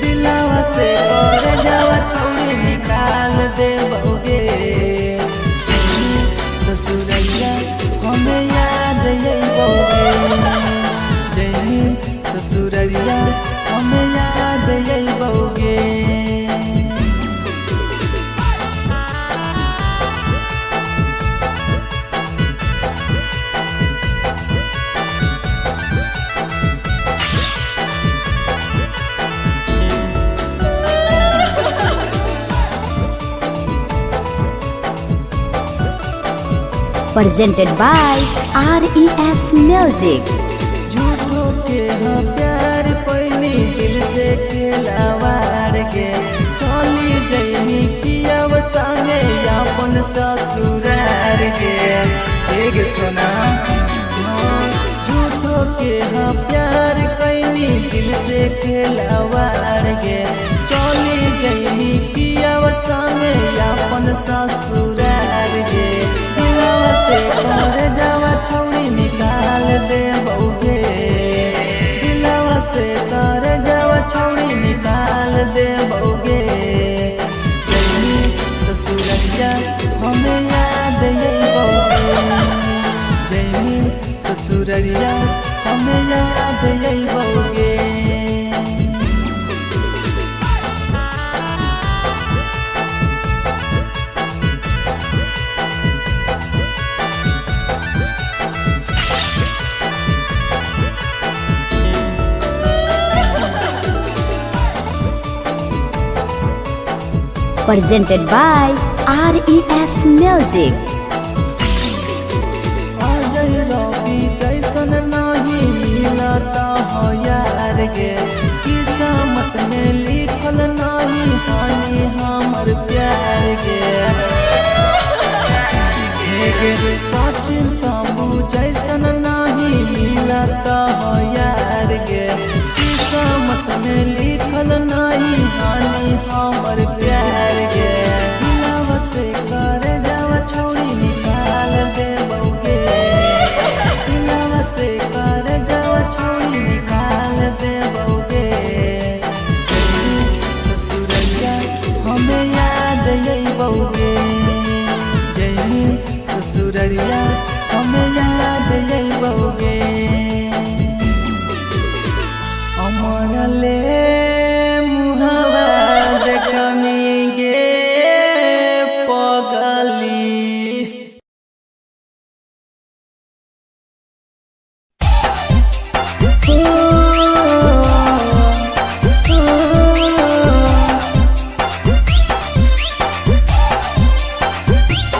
दिलवा से कर जावा छौड़ी निकाल देबोगे ससुरैया हमें याद अइबोगे जैनी ससुरैया हमें याद अइबोगे। Presented by RES Music. झूठो के हाँ प्यार पैनी दिल से खिलावार के चली जैनी किया संगे अपन ससुरार के एक सुना झूठो के हाँ प्यार कैनी दिल से खिलावार के चली जैनी किया संगे अपन ससुरार के से कर जावा छौड़ी निकाल देबोगे दिलवा से कर जावा छौड़ी निकाल देबोगे जैनी ससुरैया हमें याद अइबोगे जैनी ससुरैया हमें याद अइबोगे। Presented by RES Music. Ajay रवि जैसन नहीं मिलता हो यार गे किस्मत में लिखल नहीं हानि हमर प्यार गे सचिन शंभू जैसन नहीं मिलता हो यार गे किस्मत में लिखल नहीं हानि हमर प्यार गे दिलवा से कर जावा छौड़ी निकाल देबोगे दिलवा से कर जावा छौड़ी निकाल देबोगे ससुरैया हमें याद अइबोगे जैनी ससुरैया हमें याद अइबोगे। अमरले मुहावा देखनी गे पगल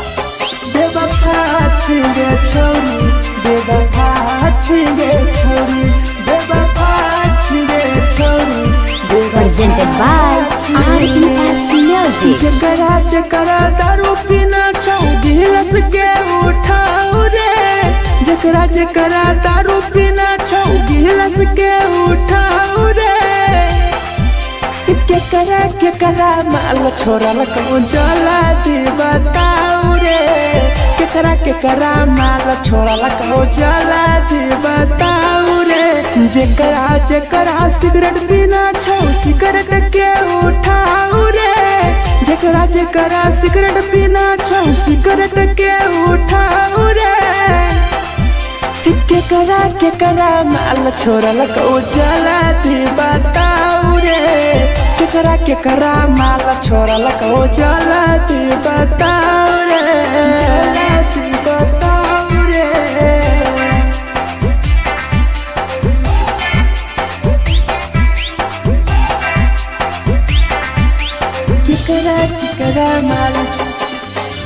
बेवफा छिगे छोरी बेवफा छिगे छोरी बेवफा छिगे छोरी Presented by RES Music. जकरा जकरा दारू पीना छौ गिलास के उठाओ रे जकरा जकरा दारू पीना छौ गिलास के उठाओ रे केकरा माल छोड़ल कहूँ जला दी बताओ रे केकरा माल छोड़ल कहूँ जला दी बताओ रे जकरा जकरा सिगरेट पीना छौ सिगरेट के उठाओ रे जकरा जकरा सिगरेट पीना छौ सिगरेट के उठाओ रे केकरा माल छोड़ल कहूँ जला दी बताओ रे केकरा माल छोड़ल कहूँ जला दी बताओ रे जला दी बताओ रे केकरा माल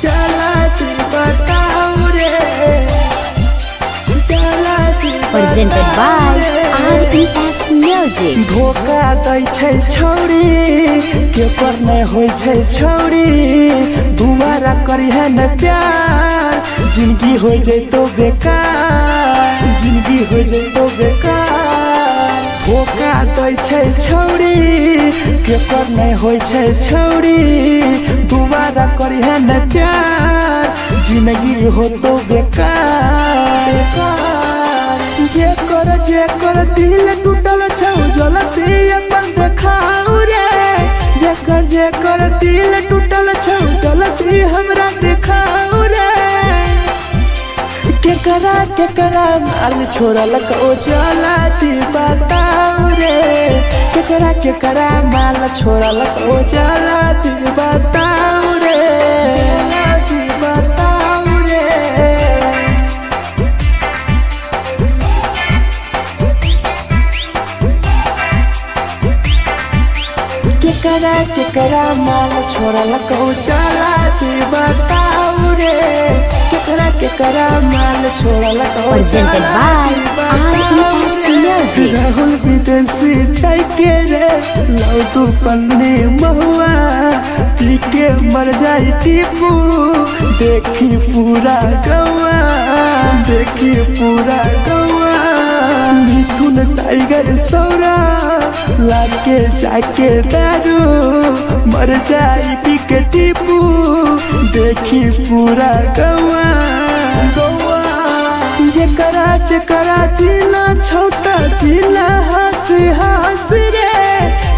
जला दी बताओ रे जला दी Presented by RES Music. धोखा दै छै छौरी के पर नहीं होइ छै छौरी दुबारा करी है न प्यार जिंदगी हो जैतो बेकार जिंदगी हो जैतो बेकार धोखा दै छै छौरी के पर नहीं होइ छै छौरी दुबारा करी है न प्यार जिंदगी हो तो बेकार जेकर दिल टूटल छौ जलती अपन देखाऊ रे जेकर दिल टूटल छौ जलती हमरा देखाऊ रे केकरा माल छोड़ल को जलती बताऊ रे केकरा माल छोड़ल को जलती बताऊ रे जलती बताऊ रे केकरा माल छोड़ल कहूँ चला दी बताऊ रे केकरा माल छोड़ल कहूँ Presented by RES Music. Rahul विदेशी छै के रे लौ तू पन्नी महुआ पी के मर जाई टीपू देखी पूरा गौआ देखी पूरा गौआ मिथुन टाइगर सौरा लाके जाके दारू मर जाई पी के टीपू देखी पूरा गौआ गौआ जेकरा जीना छोटा जीना हंस रे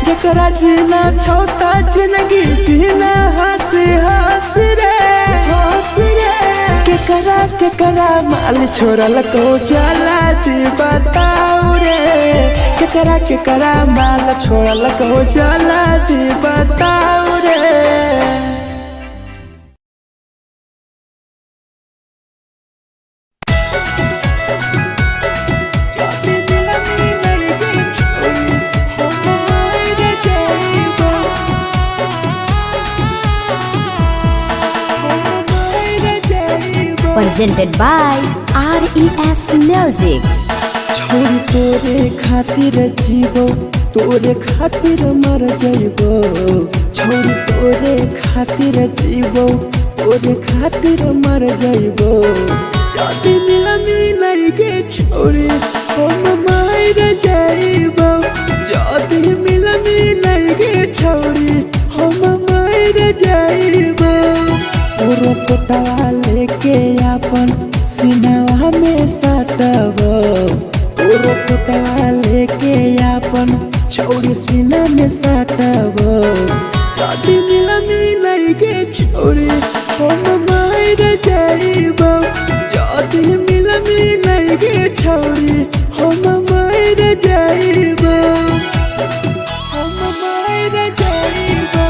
जेकरा जीना छोटा जिंदगी जीना हंस रे केकरा माल छोड़ल को जला दी बताऊ रे केकरा माल छोड़ल को जला दी बताऊ रे Presented by RES Music. छोरी तोरे खातिर जीवो तोरे खातिर मर जाइबो छोरी तोरे खातिर जीवो तोरे खातिर मर जाइबो जाति मिलनी नहीं के छोरी हम मर जाइबो जाति मिलनी नहीं के छोरी हम मर जाइबो तोरो कोटवा लेके अपन सीनावा में सटबो तोरो कोटवा लेके अपन छोरी सीना में सटबो जाति मिलनी नहीं के छोरी हम मर जाइबो जाति मिलनी नहीं के छोरी हम मर जाइबो हम मर जाइबो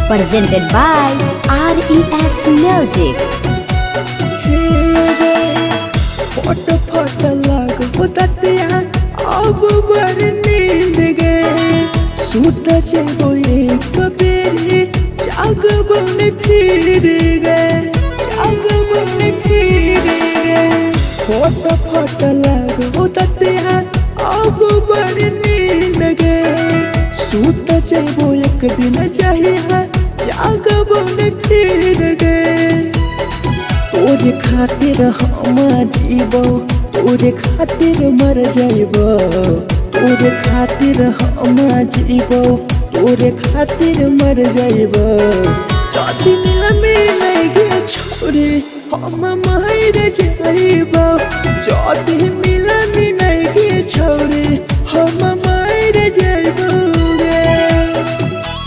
Presented by RES Music. Photo photo लागो ततिया अब बर नींद गए सूत जेबो एक बेरी जाग बन फिर गए फोटो फोटो लागो ततिया अब बर नींद गए सूत जेबो एक दिन चाहिए जाग बन फिर गए तोरे खातिर हम जीबो तोरे खातिर मर जाइबो तोरे खातिर हम जीबो तोरे खातिर मर जाइबो जदी मिल गे छोरे हम मर जाइबो जदी मिल गे छोरे हम मर जाइबो गे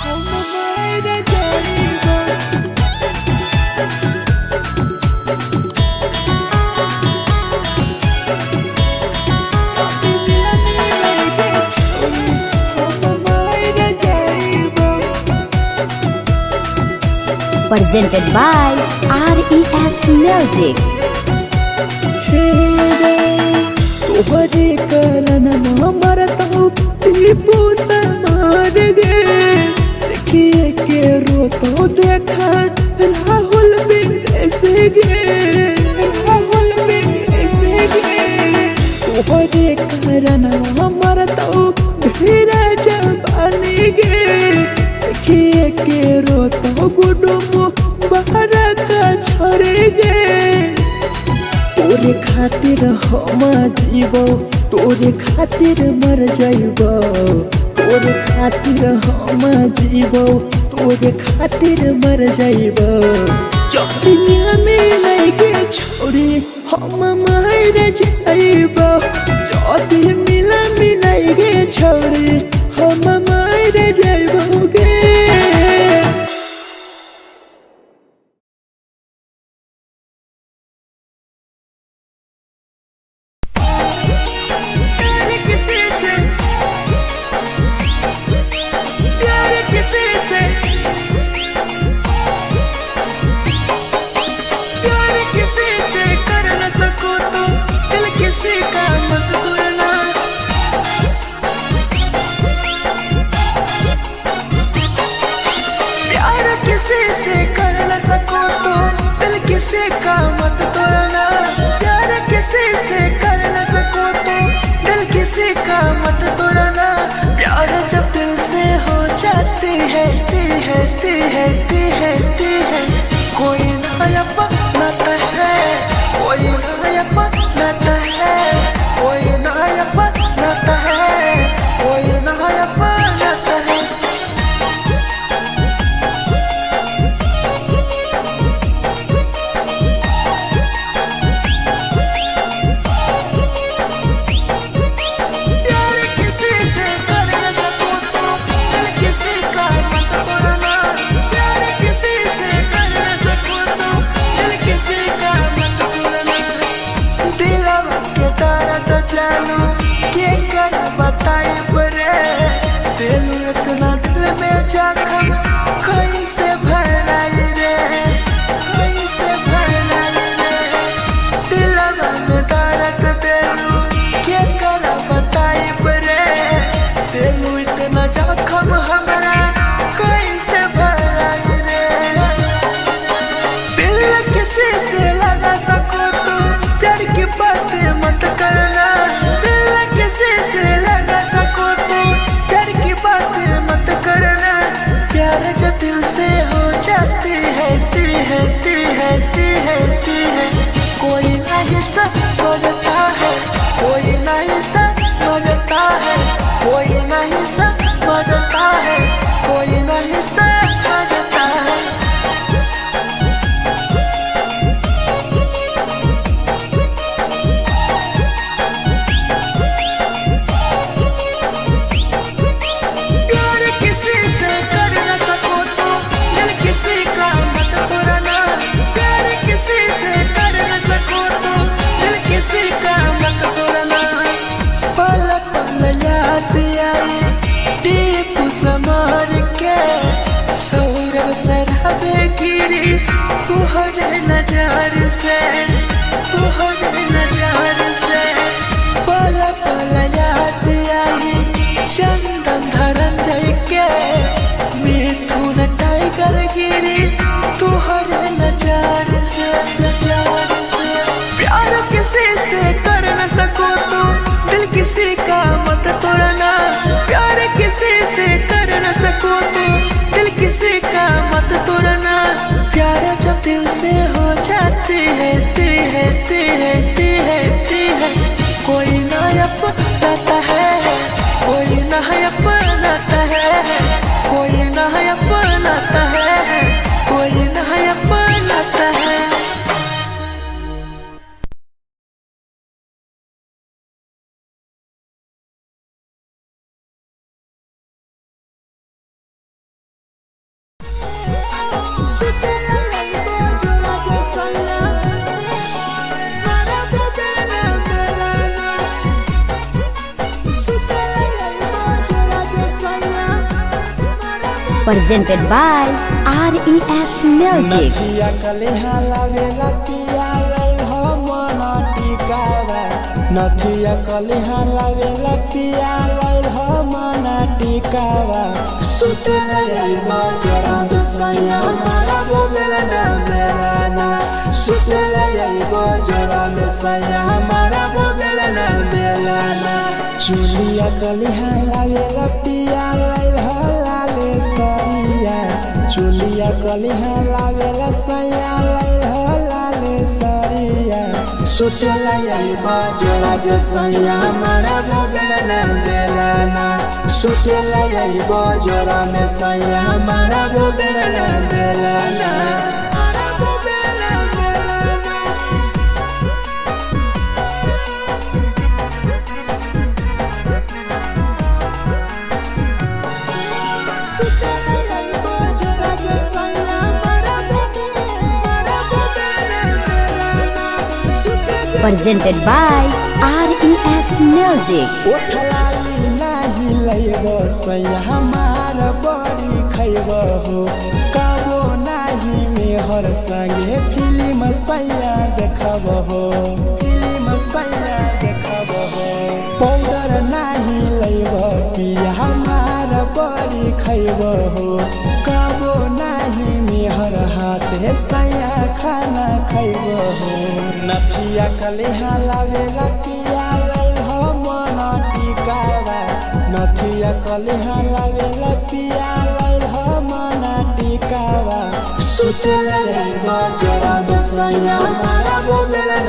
हम मर जाइबो Presented by RES Music. तोहरे कारण मरता टीपू समार गे देखिए के रोतो देखा राहुल विदेश गे तोहरे कारण मरता धीरे जबानी गे देखिए के रोतो गुडुमो बाहर का छोड़े गे तोरे खातिर हम जीबो तोरे खातिर मर जाइबो तोरे खातिर हम जीबो तोरे खातिर मर जाइबो जदिया मिल गे छोरे हम मर जाइबो जदी मिल गे छोरे हम मर जाइबो गे किसी का मत तोड़ना प्यार किसी से कर न सको तो दिल किसी का मत तोड़ना प्यार जब दिल से हो जाती है कोई नया बनाता है कोई नया बनाता है कोई नया बनाता है कोई नया बनाता है इतना दिल में जख्म कैसे भराई रे कैसे भराई रे दिलवा में दर्द देलू के कर बताई रे देलू इतना जख्म हमरा कैसे भराई रे दिल किसी से लगा सको तो प्यार की बातें मत करना दिल किसी से लगा सको तो प्यार की बातें मत करना प्यार जो दिल से हो जाती तुहरे नजार से पल पल याद आई चंदन धरंजय के मिथुन टाइगर गिरी तुहरे नजार से प्यार किसी से कर न सको तो दिल किसी का मत तोड़ना प्यार किसी से कर न सको तो दिल किसी का मत तोड़ना प्यार जब दिल से हो जाती है कोई ना अपनाता है कोई ना अपनाता है कोई ना अपनाता है कोई ना अपनाता है। Presented by RES Music. नथिया कलिहा लावेला पिया लई हो मन टिकावा नथिया कलिहा लावेला पिया लई हो मन टिकावा सुते लई बजरा सैया मारा बोलेला ना सुते लई बजरा सैया मारा बोलेला ना चुलिया कलिहा लावेला पिया लई हो लाले सरिया चुलिया कलिहा लावेला सैया लई हो लाले सरिया सुतेला यही बजरा सैया मारा बोलेला ना सुतेला यही बजरा में सैया मारा बोलेला ना Presented by RES Music. ओठलाली नाही लैबो सैया हमार बड़ी खैबो हो काबो नाही मेहर संगे फिल्म सैया देखबो हो पाउडर नाही लैबो पिया हमार बड़ी खैबो हो काबो नाही मेहर हाथे सैया खाना खैबो हो नथिया कलिहा लावेला पिया लई हो मन टिकावा नथिया कलिहा लावेला पिया लई हो मन टिकावा सुतेला यही बजरा सैया मारा बोलेला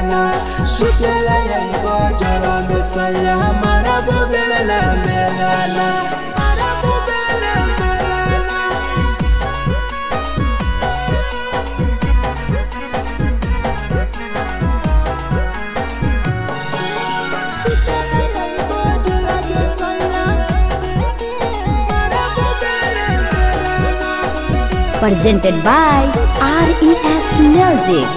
ना सुतेला यही बजरा सैया मारा बोलेला ना Presented by RES Music.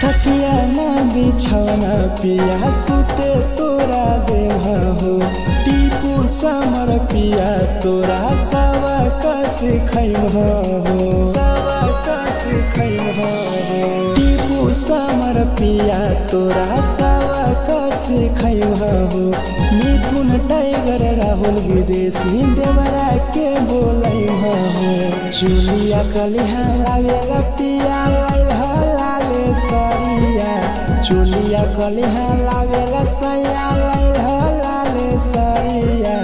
थकिया ना बिछौना पिया सुते तोरा देवा हो टीपू समर पिया तोरा सवा कस खैम हो टीपू समर पिया तोरा सवा कस खैम हो मिथुन टाइगर राहुल विदेशी देवरा के बोलै हो चुलिया कलिहा लावेला पिया लई हो लाले सरिया चुलिया कलिहा लावेला सैया लई हो लाले सरिया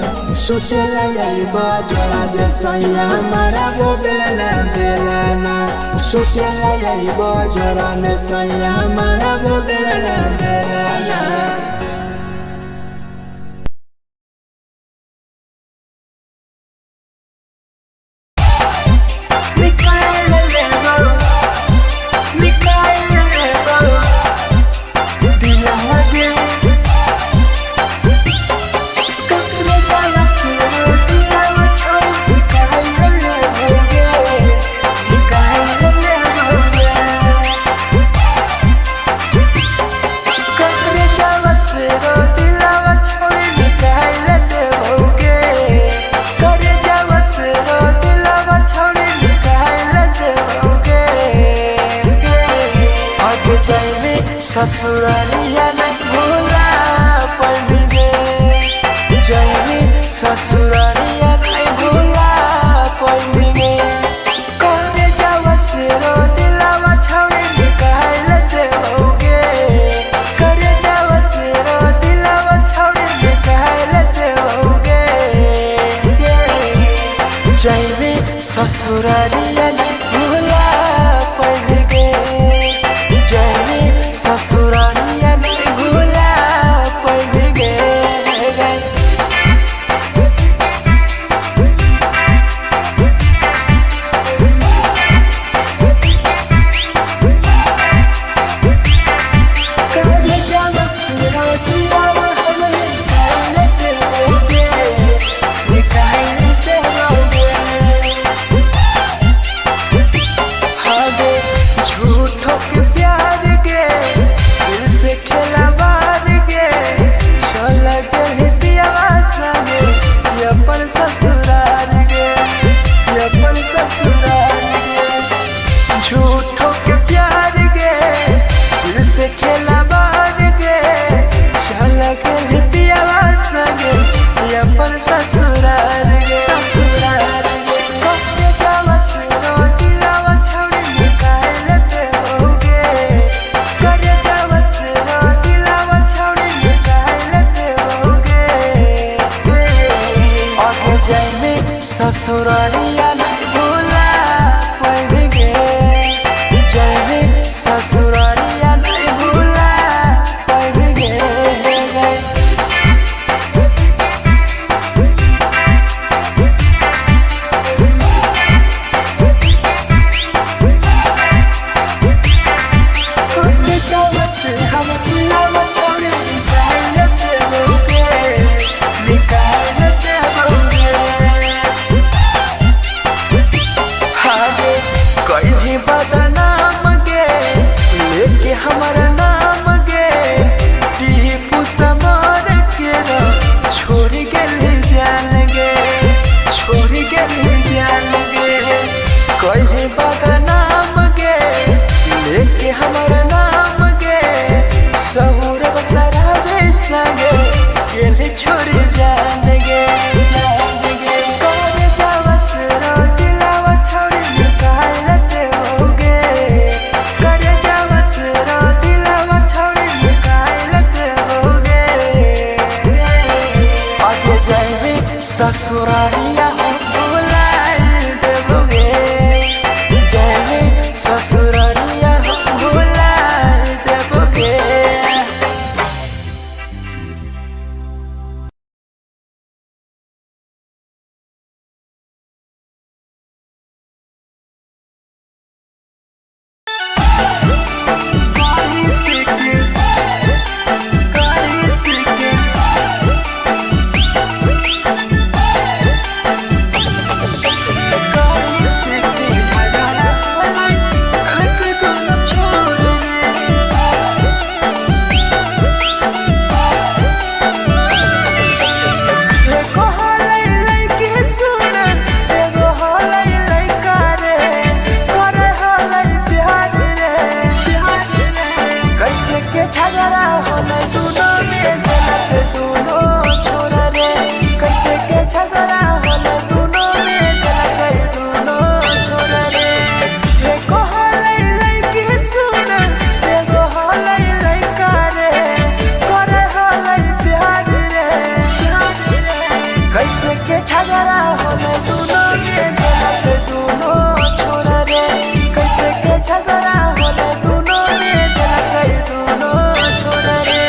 सुतेला यही बजरा सैया मारा बोलेला ना सुतेला यही बजरा सैया मारा बोलेला ना जाइबे ससुरारिया नहीं भूला पड़ेंगे जाइबे ससुरारिया नहीं भूला पड़ेंगे करे जावा से रो दिलावा छौड़ी निकाल देओगे करे जावा से रो दिलावा छौड़ी निकाल देओगे जाइबे ससुरारिया नहीं भूला पड़ेंगे जाइबे ससुरारिया नहीं भूला पड़ेंगे झूठो के प्यार गे दिल से खेला बार गे चल के पियावा संगे अपन ससुराल गे ससुराल गे कहे जावा से रो दिलावा छौड़ी निकाल देओगे करे जावा से रो दिलावा छौड़ी निकाल देओगे आगे जाइबे ससुरालिया नहीं भूला पड़ेंगे जाइबे ससुरालिया नहीं भूला पड़ेंगे हम दिलावा छौड़ी निकाल देओगे निकाल देओगे आगे कहीं बदनाम गे लेके हमारा नाम गे टीपू समार के छोड़ गए जान गे छोड़ गए जान गे कहीं बदनाम गे लेके हमारा नाम गे सहूर बसरावे संगे गेले छोड़ जान गे करे जावा से रो दिलावा छौड़ी निकाल देओगे करे जावा से रो दिलावा छौड़ी निकाल देओगे आगे जाइबे ससुरालिया भूला देओगे जाइबे ससुरालिया भूला देओगे झगड़ा होले दुनो में जला गई दुनो छोड़ रे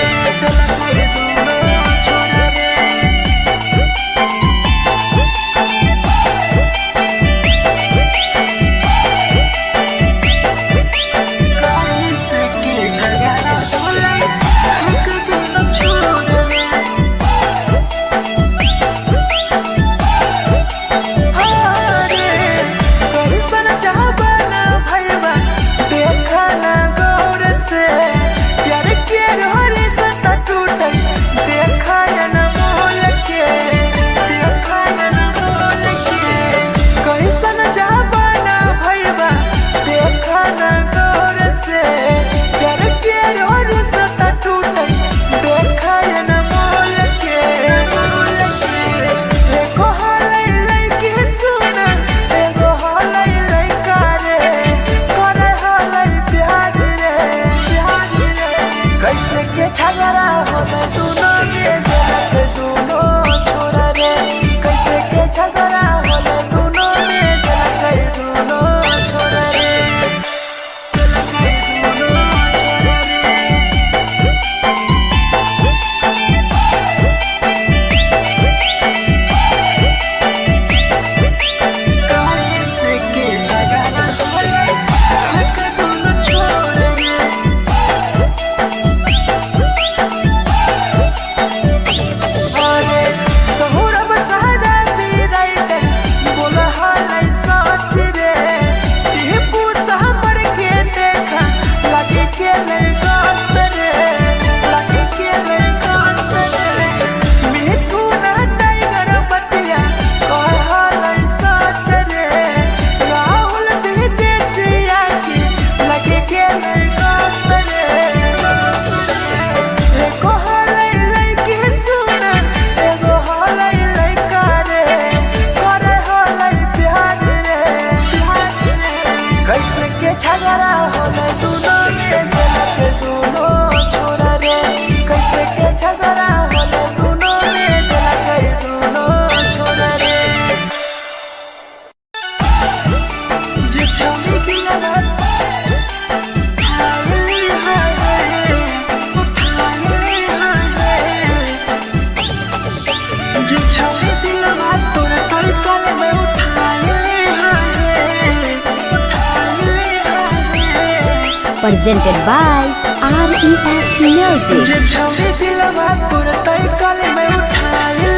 के झगड़ा होला दोनों में जलत दोनों छोरा रे कैसे के झगड़ा होला दोनों में जलत दोनों छोरा रे झगड़ा होला दोनों में जलत दोनों छोरा रे कैसे के झगड़ा होला दोनों में जलत दोनों छोरा रे जे छवि दिलवा जे छवि दिलवा तोर तलकल में उठाए Presented by RES Music. जे छवि दिलवा तोर तलकल में उठाए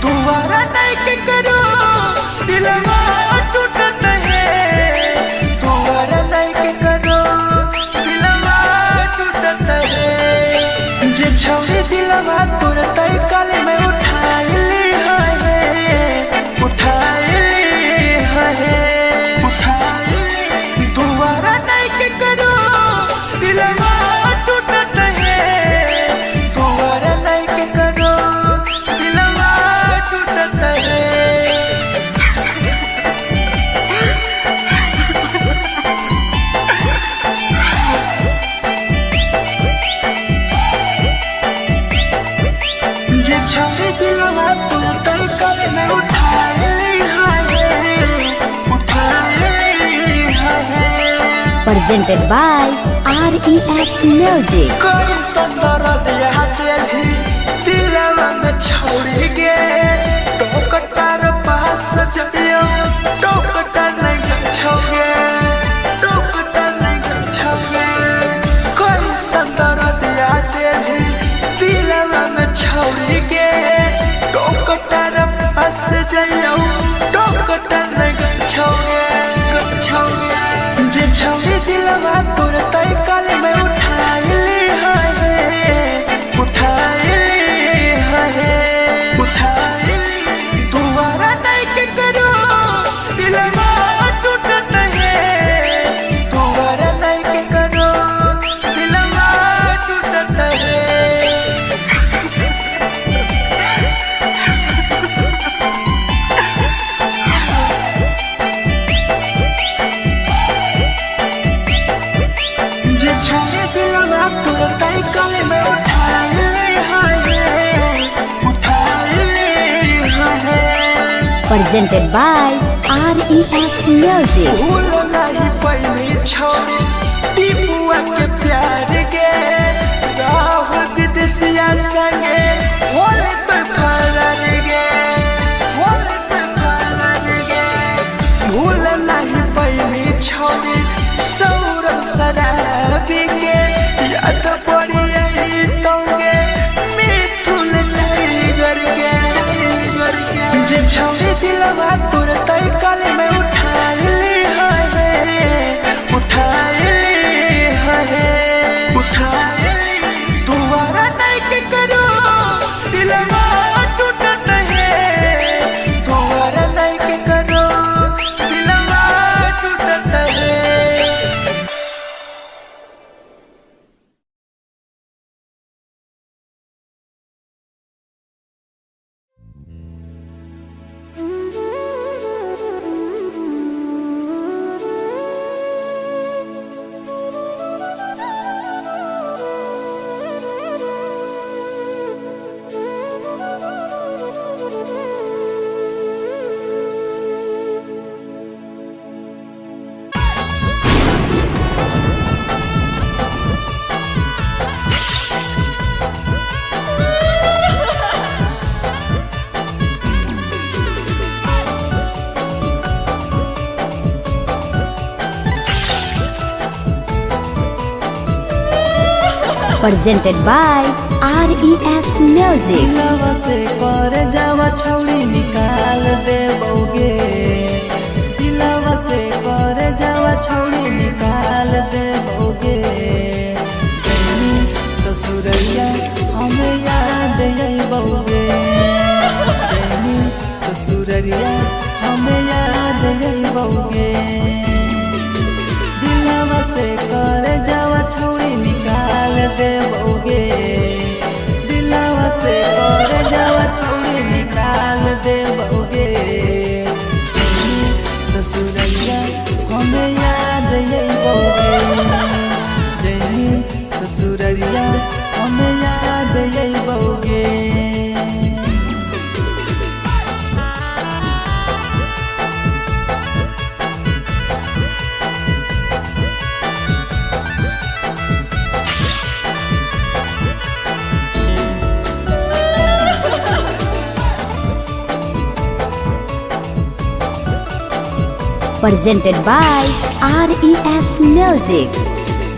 तुम्हारा नहीं के करो दिलवा टूटत है तुम्हारा नहीं के करो दिलवा टूटत है जे छवि दिलवा तोर तलकल में उठाए तुम्हारा नहीं के करो दिलवा टूटत है तुम्हारा नहीं के करो दिलवा टूटत है जे छवि दिलवा तोर तलकल में उठाए Presented by RES Music. कोई संदर दिया तेरी दिलवा में छोड़ के टोकटार पास जइयो टोकटार नहीं छोगे टोकटार नहीं छोगे कोई संदर दिया तेरी दिलवा में छोड़ के टोकटार पास जइयो टोकटार नहीं छोगे जे छवि दिलवा तोर तलकल में उठाए तुम्हारा नहीं के करो दिलवा टूटत है तुम्हारा नहीं के करो दिलवा टूटत है जे छवि दिलवा तोर तलकल में उठाए Presented by RES Music. भूल नहीं पहली छवि टीपुआ के प्यार के राहुल विदेशिया संगे होले तो फरार गे भूल नहीं पहली छवि सौरभ शराबी के याद पड़ी आई तोगे मिथुन टाइगर के जे छवि दिलवा तोर तलकल में उठाए तुम्हारा नहीं के करो दिलवा टूटत है तुम्हारा नहीं के करो दिलवा टूटत है Presented by RES Music. दिलवा से कर जावा छौड़ी निकाल देबोगे, दिलवा से कर जावा छौड़ी निकाल देबोगे। जैनी ससुरैया हमें याद अइबोगे, जैनी ससुरैया हमें याद अइबोगे। दिलवा से कर जावा छौड़ी निकाल देबोगे, दिलवा से कर जावा छौड़ी निकाल देबोगे। ससुरैया हमें याद अइबोगे, जैनी ससुरैया हमें याद अइबोगे। Presented by RES Music.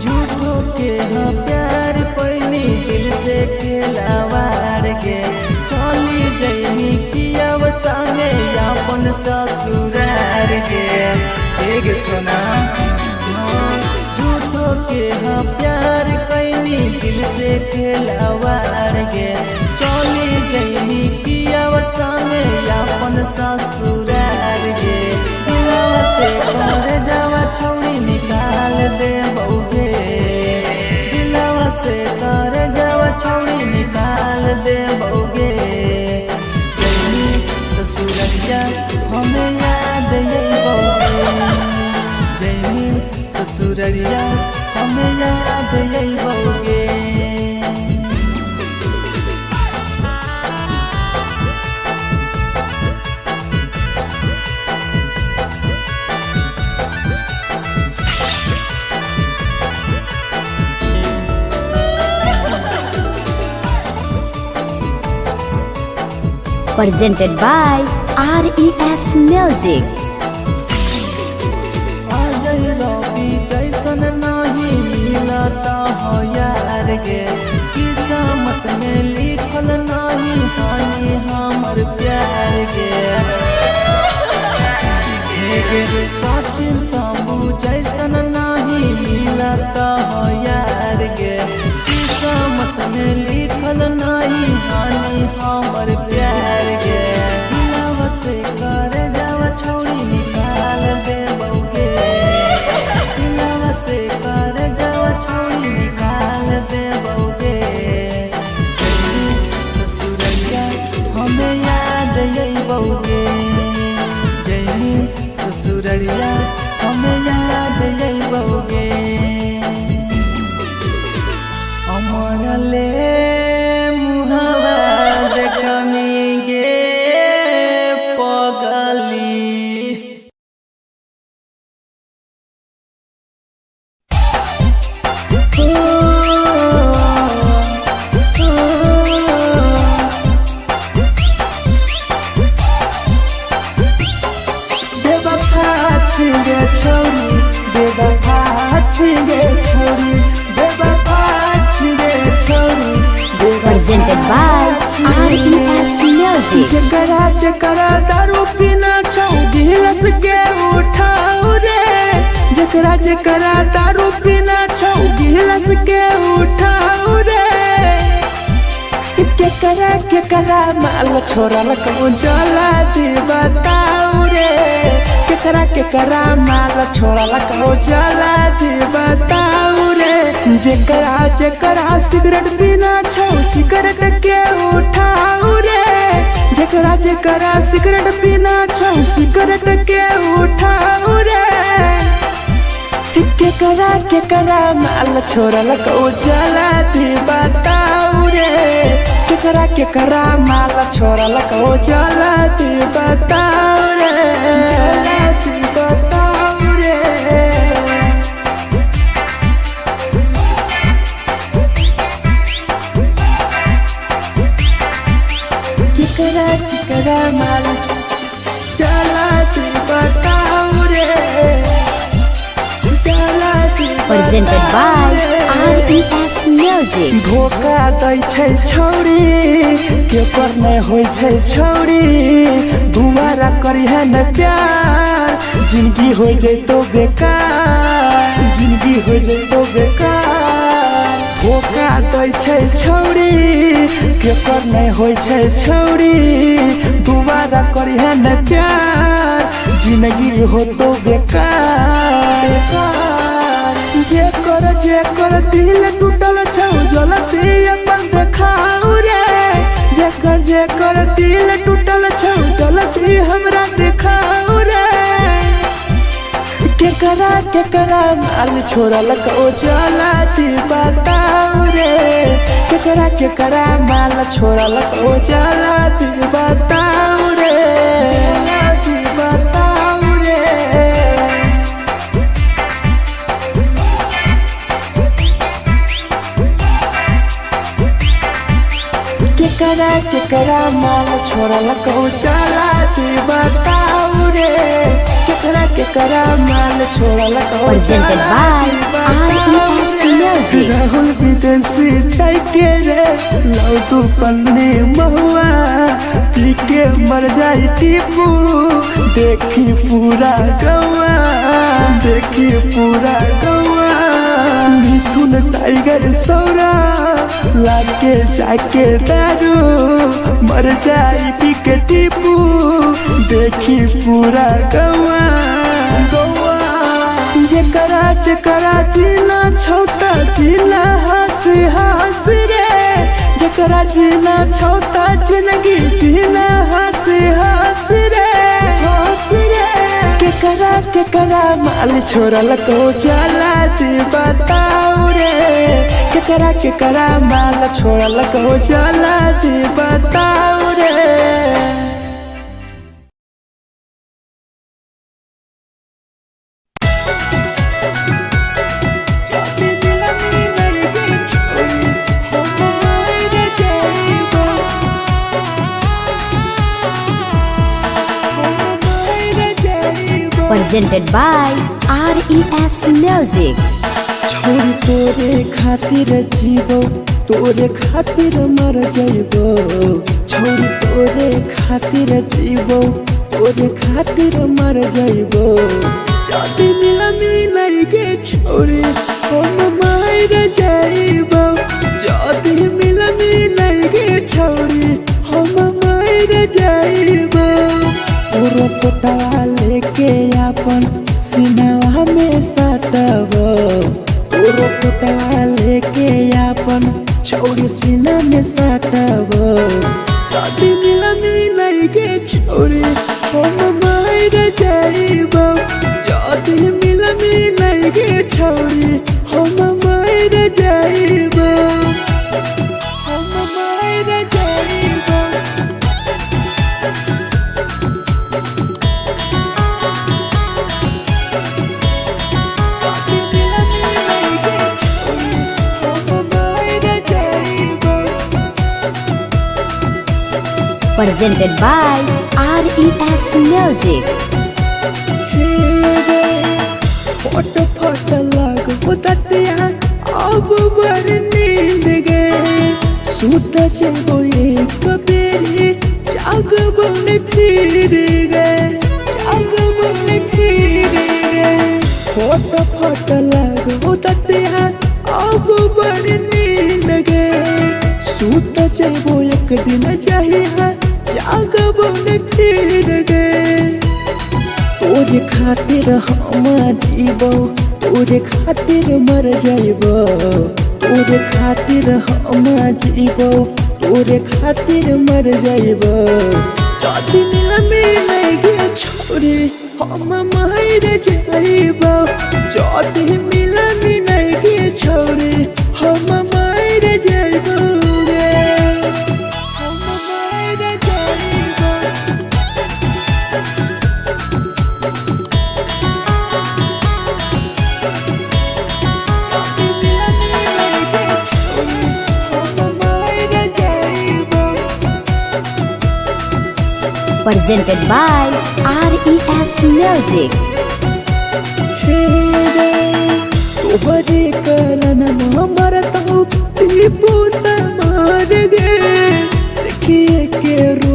झूठो के हाँ प्यार पैनी दिल से खिलावार गे, चली जैनी किया संगे अपन ससुरार गे। एक सुना झूठो के हाँ प्यार कैनी दिल से खिलावार गे, चली जैनी किया संगे अपन ससुरार गे। दिलवा से कर जावा छौड़ी निकाल देबोगे, दिलवा से कर जावा छौड़ी निकाल देबोगे। जैनी ससुरैया हमें याद अइबोगे, जैनी ससुरैया हमें याद अइबोगे। Presented by RES Music. Ajay रवि जैसन नहीं मिलता हो यार गे, किस्मत में लिखल नहीं हानि हमर प्यार गे। सचिन शंभू जैसन नहीं मिलता हो यार गे, किस्मत में लिखल नहीं हानि हमर प्यार गे। दिलवा से कर जावा छौड़ी निकाल देबोगे, दिलवा से कर जावा छौड़ी निकाल देबोगे। ससुरैया हमें याद अइबोगे, जैनी ससुरैया हमें याद अइबोगे। हमारा ले मुहावा देखनी गे पगली। बेवफा छिगे छोरी, बेवफा छिगे छोरी, बेवफा छिगे छोरी, Presented by RES Music. जकरा जकरा दारू पीना छौ गिलास के उठाऊ रे, जकरा जकरा दारू पीना छौ गिलास के उठाऊ रे। केकरा केकरा माल छोड़ल कहूँ जला दी बताऊ रे, केकरा केकरा माल छोड़ल कहूँ जला दी बताऊ रे। जेकरा जेकरा सिगरेट पीना छौ सिगरेट के उठाऊ रे, जेकरा जेकरा सिगरेट पीना छौ सिगरेट के उठाऊ रे। केकरा केकरा माल छोड़ल कहूँ जला दी बताऊ रे, केकरा केकरा माल छोड़ल कहूँ जला दी बताऊ रे, जला दी बताऊ रे। केकरा केकरा माल जला दी बताऊ रे, जला दी Presented by RES Music. Music. धोखा दै छै छौरी के पर नै होइ छै छौरी दुबारा करिहे न प्यार जिंदगी हो जैतो बेकार जिंदगी हो जैतो बेकार धोखा दै छै छौरी के पर नै होइ छै छौरी दुबारा करिहे न प्यार जिंदगी हो तो बेकार जेकर दिल टूटल छौ जलती अपन देखाऊ रे जेकर दिल टूटल छौ जलती हमरा देखाऊ रे केकरा माल छोड़लक ओ जलती बताऊ रे केकरा माल छोड़लक ओ जलती बताऊ रे जलती बताऊ रे केकरा माल छोड़लक ओ जलती बताऊ रे केकरा माल छोड़लक ओ Presented by RES Music. Rahul विदेशी छै के रे लौ तू पन्नी महुआ पी के मर जाई टीपू देखी पूरा गौआ मिथुन टाइगर सौरा लाके जाके दारू मर जाई पी के टीपू देखी पूरा गौआ जेकरा जीना छोटा जीना हंस रे जेकरा जीना छोटा जिंदगी जीना हंस रे केकरा माल छोड़लक ओ जलती बताऊ रे केकरा माल छोड़लक ओ जलती बताऊ रे Presented by RES Music. छोरी तोरे खातिर जीवो तोरे खातिर मर जइबो छोरी तोरे खातिर जीवो तोरे खातिर मर जइबो जदी मिलई गे छोरी हम मर जइबो जदी मिलई गे छोरी हम मर जइबो पूरा पोटवा लेके अपन सीनावा में सटबो पूरा पोटवा लेके अपन छौरी सीना में सटबो जदी मिलई गे छौरी हम मर जइबो जदी मिलई गे छौरी हम मर जइबो हम मर जइबो Presented by RES Music. फट लगो ततिया अब बड़ नींद गए सुत जेबो एक बेरी जागबो ने फिर गए फट लगो ततिया अब बड़ नींद गए सुत जेबो एक दिन चाहिए जागबो ने फिर गए तोरे खातिर हम जीबो तोरे खातिर मर जइबो तोरे खातिर हम जीबो तोरे खातिर मर जइबो जदी मिलई गे छोरी हम मर जइबो जदी मिलई गे छोरी हम मर जइबो रे हम मर जइबो Presented by RES Music. तोहरे करन मरत हो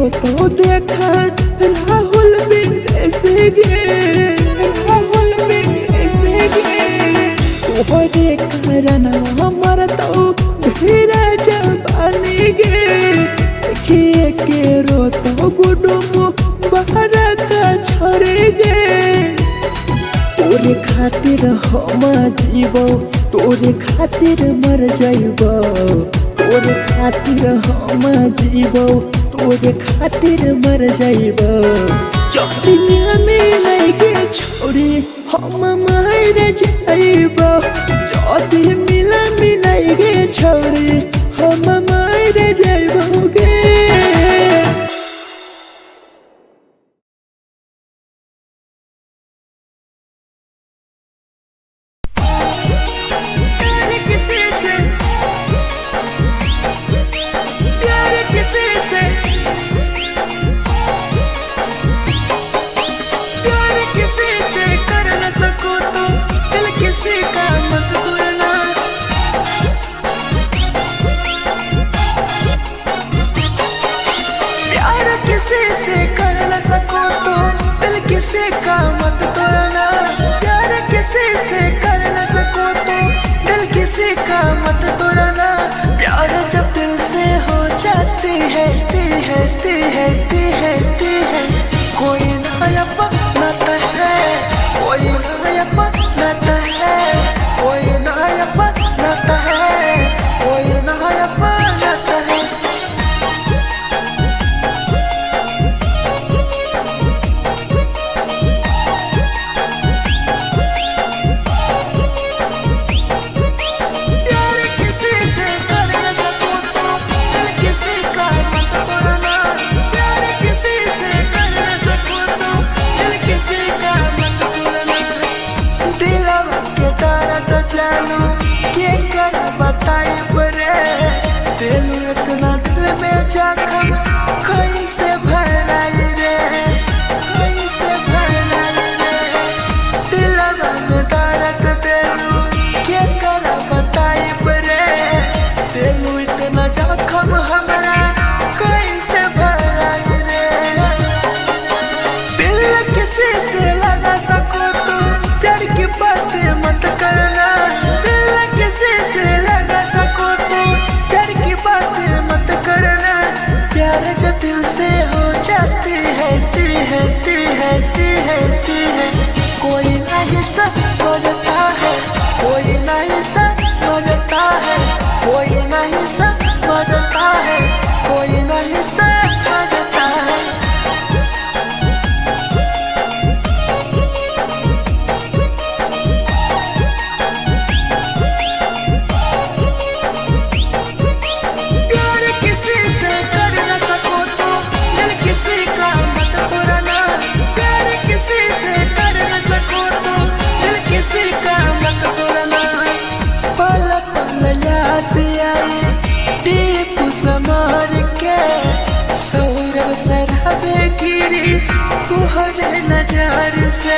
फोटो देखा राहुल विदेशी गे, राहुल विदेशी गे। तोहरे कारण हमर तो धीरे जवानी गे, देखिए के रोतो गुडुम बाहर का छोड़े गे। तोरे खातिर हम जीवो, तोरे खातिर मर जाइबो, तोरे खातिर हम जीवो, तोरे खातिर मर जाइबो। चौड़िया में लगे छोड़ी हम मर जाइबो, चौड़ी मिला मिलाइगे छोड़ी हम मर जाइबो गे। किसी का मत तोड़ना, प्यार किसी से कर न सको तो दिल किसी का मत तोड़ना। प्यार जब दिल से हो जाती है ती है ती है ती है ती है, कोई नया बनाता है, कोई नया बनाता है, कोई नया बनाता है, कोई नया बनाता है। जानू के कर बताई बरे, दिल इतना दिल में जखम कैसे भराई रे, कैसे भराई रे। दिलवा में दर्द दिलू के कर बताई बरे, दिल इतना जखम हमरा कैसे भराई रे। दिल किसी से लगा सको तो प्यार की बातें मत करना, किसी से लगा सको तो प्यार की बातें मत करना। प्यार जब दिल से हो जाती है ती है ती है ती है ती है, कोई नहीं समझता है, कोई नहीं समझता है, कोई नहीं समझता है, कोई नहीं समझता है। समार के सौरभ शराबे गिरी तुहरे नजर से,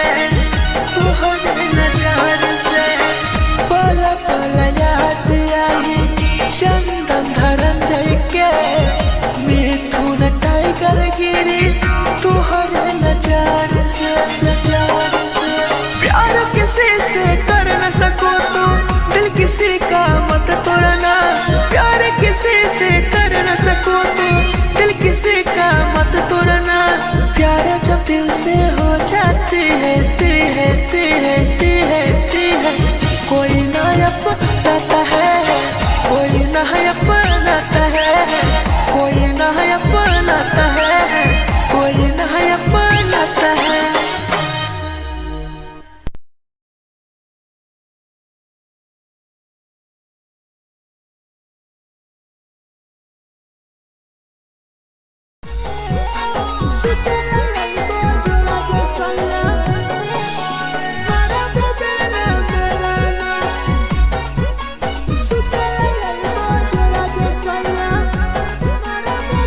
तुहरे नजर से। पल पल याद आई चंदन धनंजय के, मिथुन टाइगर गिरी तुहरे नजर से, नजर से। प्यार किसी से कर न सको तो दिल किसी का मत तोड़ना, प्यार किसी से कर न सको तो दिल किसी का मत तोड़ना। प्यार जब दिल से हो जाती है ती है ती है ती है ती है, कोई नया बनाता है, कोई नया बनाता है, कोई नया बनाता है, कोई नया बनाता है।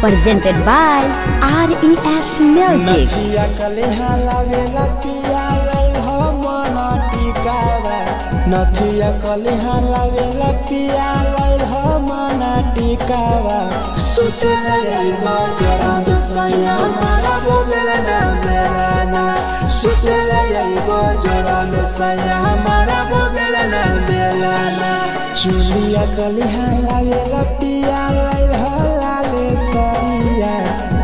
Presented by RES Music. नदिया कले हलावे लपिया रे हो मन टिकावा, नथिया कलिहा लावेला पिया लैल मना टिकावा सुतेला आइबा जोरा में सैया मारा बोलेला ना बेलाना सुतेला आइबा जोरा में सैया मारा बोलेला ना बेलाना चुलिया कलिहा लावेला पिया लैल लाले सरिया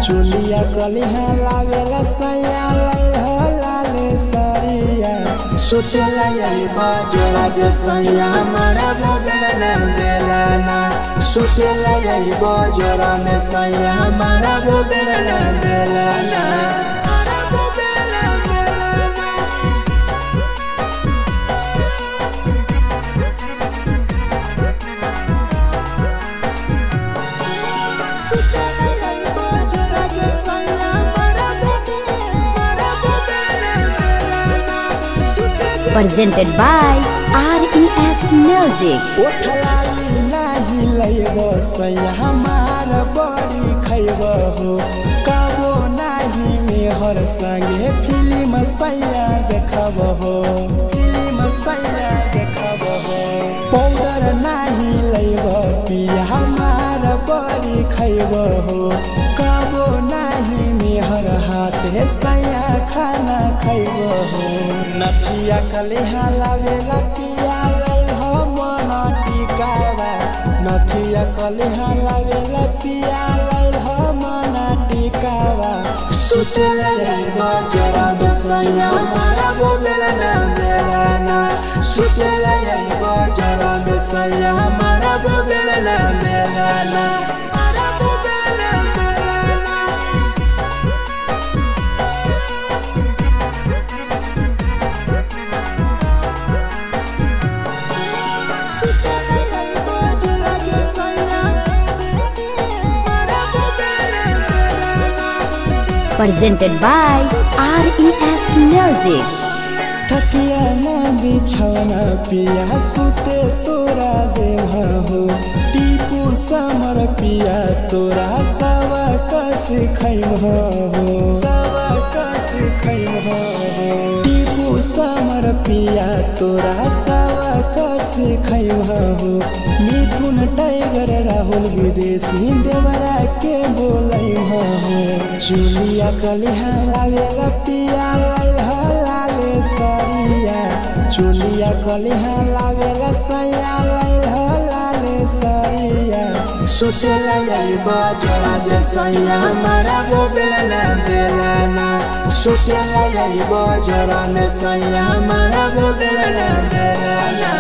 चुलिया कलिहा लावेला सैया लैल लाले सरिया सुतेला आइबा जोरा में सैया मारा बोलेला ना बेलाना सुतेला आइबा जोरा में सैया मारा बोलेला ना बेलाना Presented by RES Music. ओठलाली नाही लैबो सैया हमार बड़ी खैबो हो कबो नाही मेहर संगे फिल्म सैया देखबो हो फिल्म सैया देखबो हो पाउडर नाही लैबो पिया हमार बड़ी खैबो हो कबो नाही मेहर हाथे सैया खाना खैबो हो नथिया कलिहा लावेला पिया लैल मना टिकावा नथिया कलिहा लावेला पिया लैल मना टिकावा सुतेला आइबा जोरा में सैया मारा बोलेला ना बेलाना सुतेला आइबा जोरा में सैया मारा बोलेला ना बेलाना Presented by RES Music. तकिया ना बिछौना पिया सुते तोरा देवा हो टीपू समर पिया तोरा सवा कस खैम हो सवा कस खैम हो टीपू समर पिया तोरा सवा कस खैम हो मिथुन टाइगर राहुल विदेशी देवरा के बोलै हो चुलिया कलिहा लावेला पिया लाले सरिया चुलिया कलिहा लावेला सैया लाले सरिया सुतेला आइबा जोरा में सैया मारा बोलेला ना बेलाना सुतेला आइबा जोरा में सैया मारा बोलेला ना बेलाना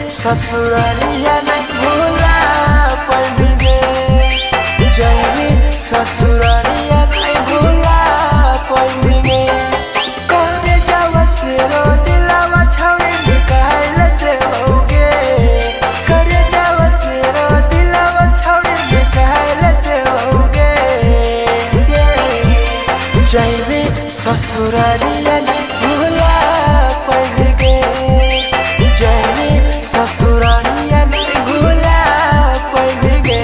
ससुरालिया नहीं भूला पड़ेंगे जाएंगे ससुरालिया नहीं भूला पड़ेंगे करे जावा से रो दिलावा छावे निकाल देओगे करे जावा से रो दिलावा छावे निकाल देओगे जाएंगे ससुरालिया नहीं भूला पड़ेंगे ससुरालिया नहीं भूला पड़ेंगे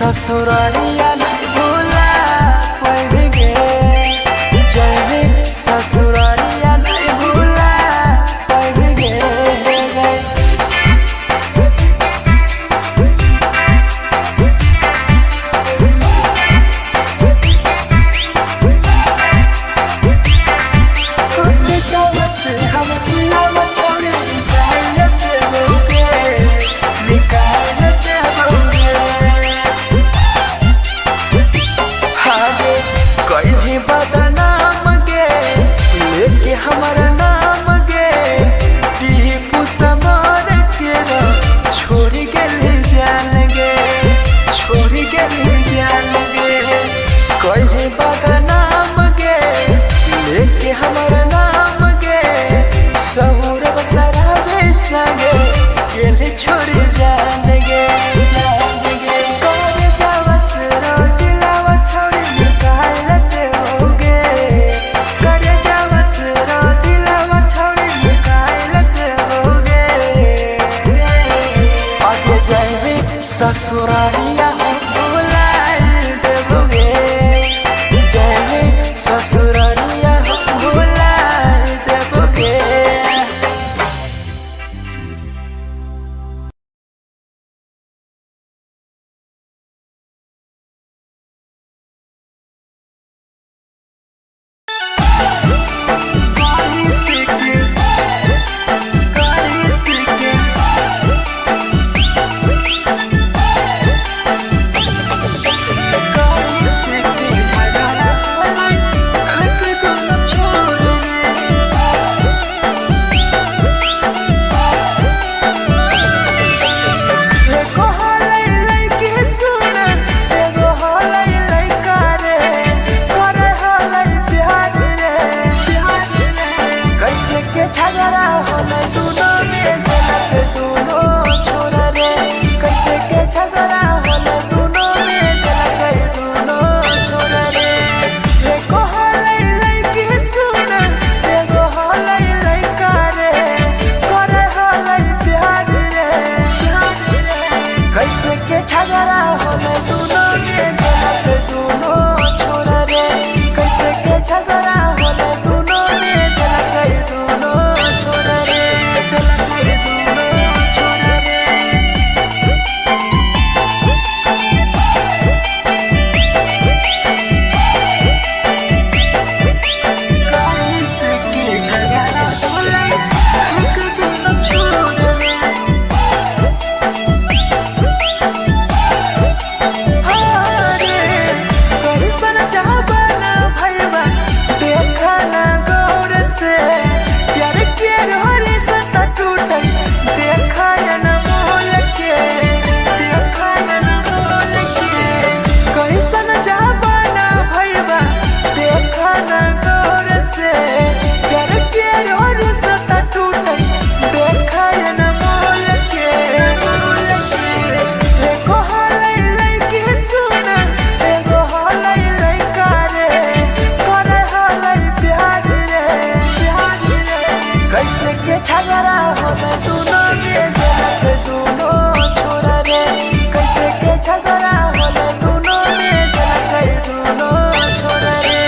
ससुरारिया नहीं भूला पाएंगे जाएंगे ससुरारिया नहीं भूला पाएंगे बदनाम गे लेके हमारा नाम गे टीपू समार के छोड़ी गली जान गे छोड़ी गली जान गे कहीं बदनाम गे लेके हमारा नाम गे सहूर बसरावे संगे गेली छोड़ी जान गे ससुरारिया भूला देबोगे जाएंगे ससुरारिया भूला देबोगे झगड़ा होले दोनों में जलत दोनों छोरा रे कैसे के झगड़ा होले दोनों में जलत दोनों छोरा रे एको होले लइकी सुन एगो होले लइका रे करे होले प्यार रे कैसे के झगड़ा होले दोनों में जलत दोनों छोरा रे कैसे के झगड़ा होले दोनों में जलत दोनों झगड़ा होले दोनों में जलत दोनों छोरा रे कैसे के झगड़ा होले दोनों में जलत दोनों छोरा रे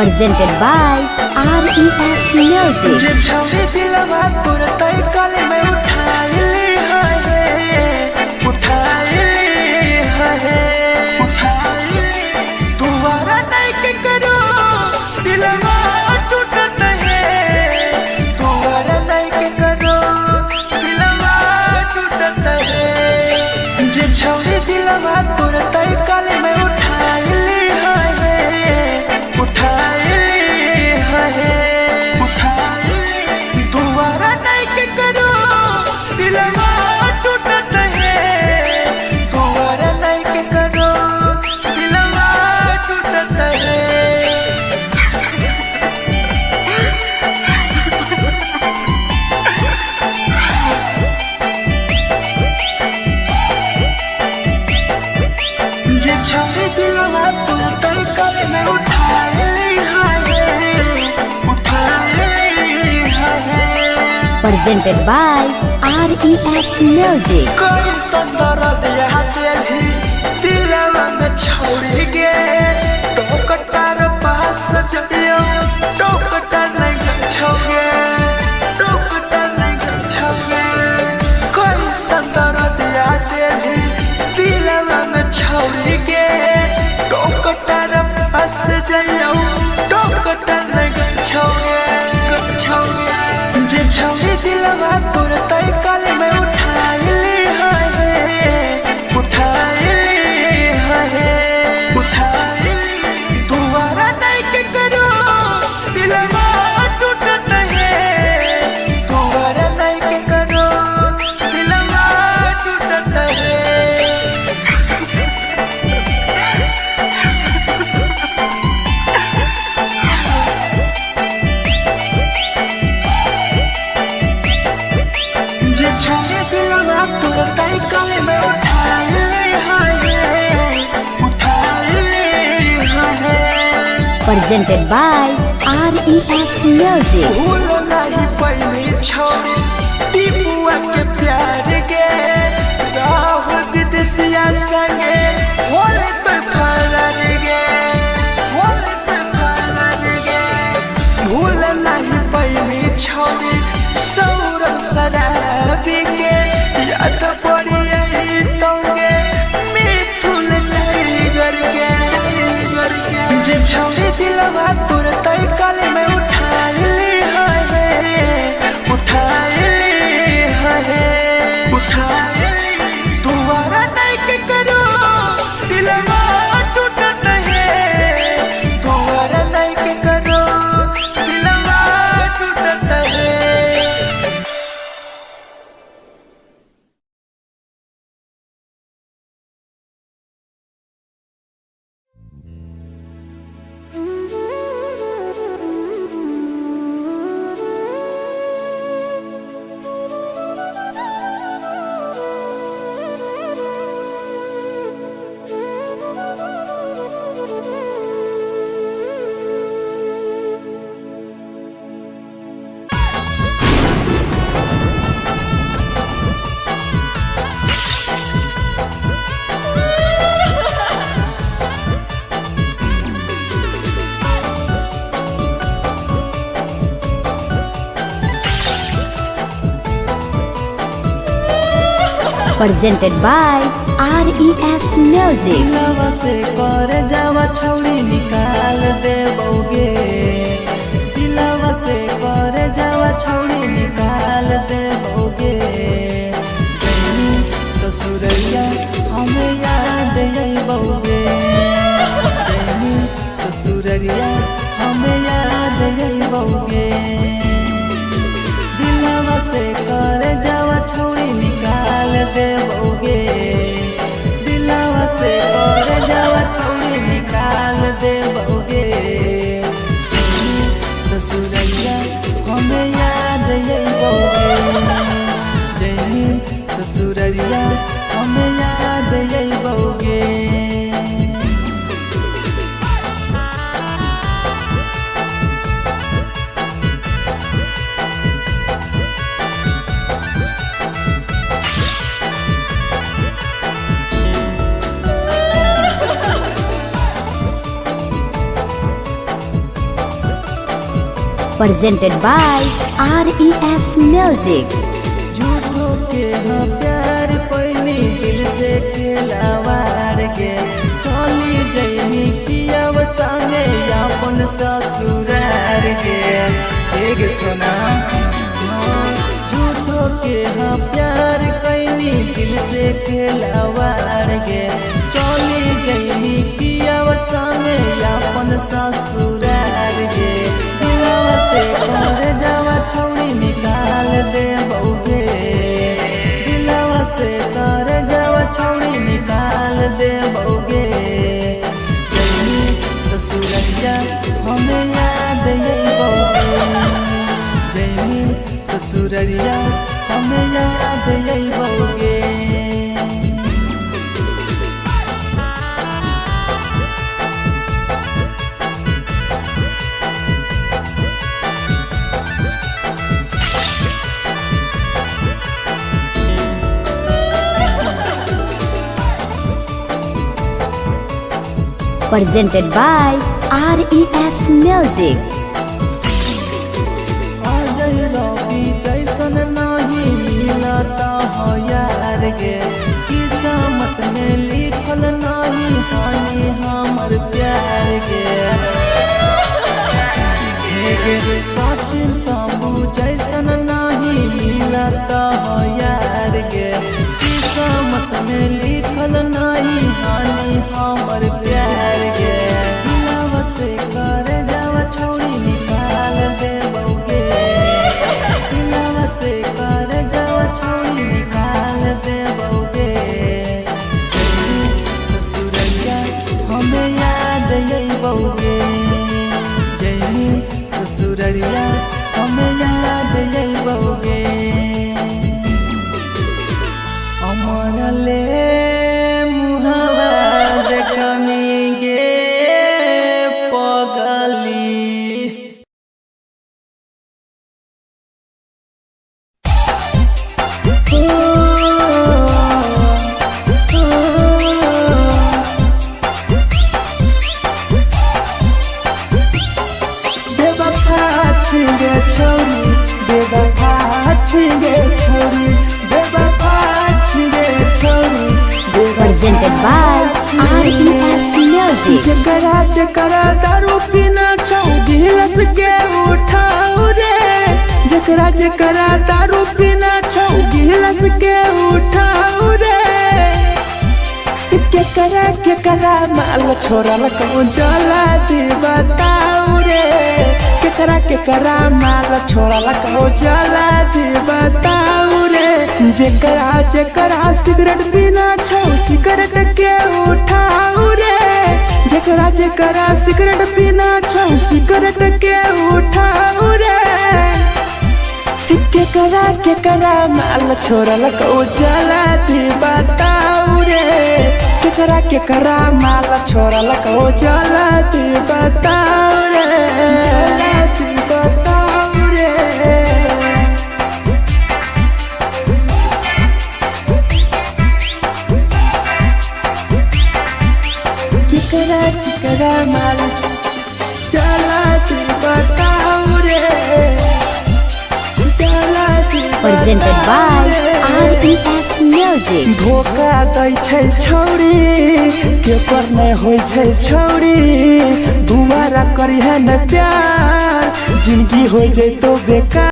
presented by RES Music. जे छवि दिलवा तोर तय कल में उठाइली है तुम्हारा नहीं के करो दिलवा टूटत है तुम्हारा नहीं के करो दिलवा टूटत है जे छवि दिलवा तोर तय कल में उठाइली तुम्हारा नहीं के करो दिलवा टूटत है तुम्हारा नहीं के करो दिलवा टूटत है जे छवि दिलवा तू तय कल में उठाइली Presented by RES Music. कोई संदर दिया तेरी दिलवा में छोड़ गे टोकटार पास जइयो टोकटार नहीं छोगे टोकटार नहीं छोगे कोई संदर दिया तेरी दिलवा में छोड़ गे टोकटार पास जइयो टोकटार नहीं छोगे जे छवि दिलवा तोर तय कल में उठाइली तुम्हारा नहीं के करो दिलवा टूटत है तुम्हारा नहीं के करो दिलवा टूटत है जे छवि दिलवा तोर तय कल में Presented by RES Music. भूल नहीं पहली छवि टीपुआ के प्यार गे राहुल विदेशिया संगे होले पर फरार गे भूल नहीं पहली छवि सौरभ शराबी के याद पड़ी यही तोगे मिथुन नहीं करके जे छवि दिलवा तोर तय कल में उठाइली तुम्हारा नहीं के करो दिलवा टूटत है तुम्हारा नहीं के करो दिलवा टूटत है Presented by RES Music. दिलवा से कर जावा छौड़ी निकाल देबोगे दिलवा से कर जावा छौड़ी निकाल देबोगे जैनी ससुरैया हमें याद अइबोगे जैनी ससुरैया हमें याद अइबोगे दिलवा से कर जावा छौड़ी निकाल देबोगे दिलवा से कर जावा छौड़ी निकाल देबोगे ससुरैया हमें याद अइबोगे जैनी ससुरैया हमें याद अइबोगे presented by RES Music. झूठो के हाँ प्यार पैनी दिल से खिलावार के चली जैनी किया संगे अपन ससुरार के एक सुना झूठो के हाँ प्यार कैनी दिल से खिलावार के चली जैनी किया संगे अपन ससुरार के दिलवा से कर जावा छौड़ी निकाल दे बउगे दिलवा से कर जावा छौड़ी निकाल दे बउगे जैनी ससुरैया हमें याद यही बउगे जैनी ससुरैया हमें याद यही बउगे Presented by RES Music. Ajay रवि जैसन नहीं मिलता हो यार गे किस्मत में लिखल नहीं हानि हमर प्यार गे सचिन शंभू जैसन नहीं मिलता हो यार गे किस्मत में लिखल नहीं हानि हमर प्यार गे दिलवा से कर जावा छौड़ी निकाल दे बउगे दिलवा से कर जावा छौड़ी निकाल दे बउगे ससुरैया हमें याद यही बउगे जैनी ससुरैया हमें याद यही बउगे अमर ले मुहावा देखनी गे पगली बेवफा छिगे छोरी बेवफा छिगे छोरी बेवफा छिगे छोरी Presented by RES Music. जकरा जकरा दारू पीना छौ गिलास के उठाऊ रे जकरा जकरा दारू पीना छौ गिलास के उठाऊ रे केकरा माल छोरा लकौ जला दी बताऊ रे केकरा माल छोरा लकौ जला दी बताऊ रे जकरा सिगरेट पीना छौ सिगरेट के उठाऊ रे जकरा सिगरेट पीना छौ सिगरेट के उठाऊ रे केकरा माल छोरा लकौ जला दी बताऊ रे केकरा माल छोरा लकौ जला दी बताऊ रे जला दी बताऊ रे केकरा माल जला दी बताऊ रे जला दी Presented by RES Music. धोखा दै छै छौड़ी के पर नहीं होइ छै छौड़ी दुबारा करी है न प्यार जिंदगी हो जैतो बेकार।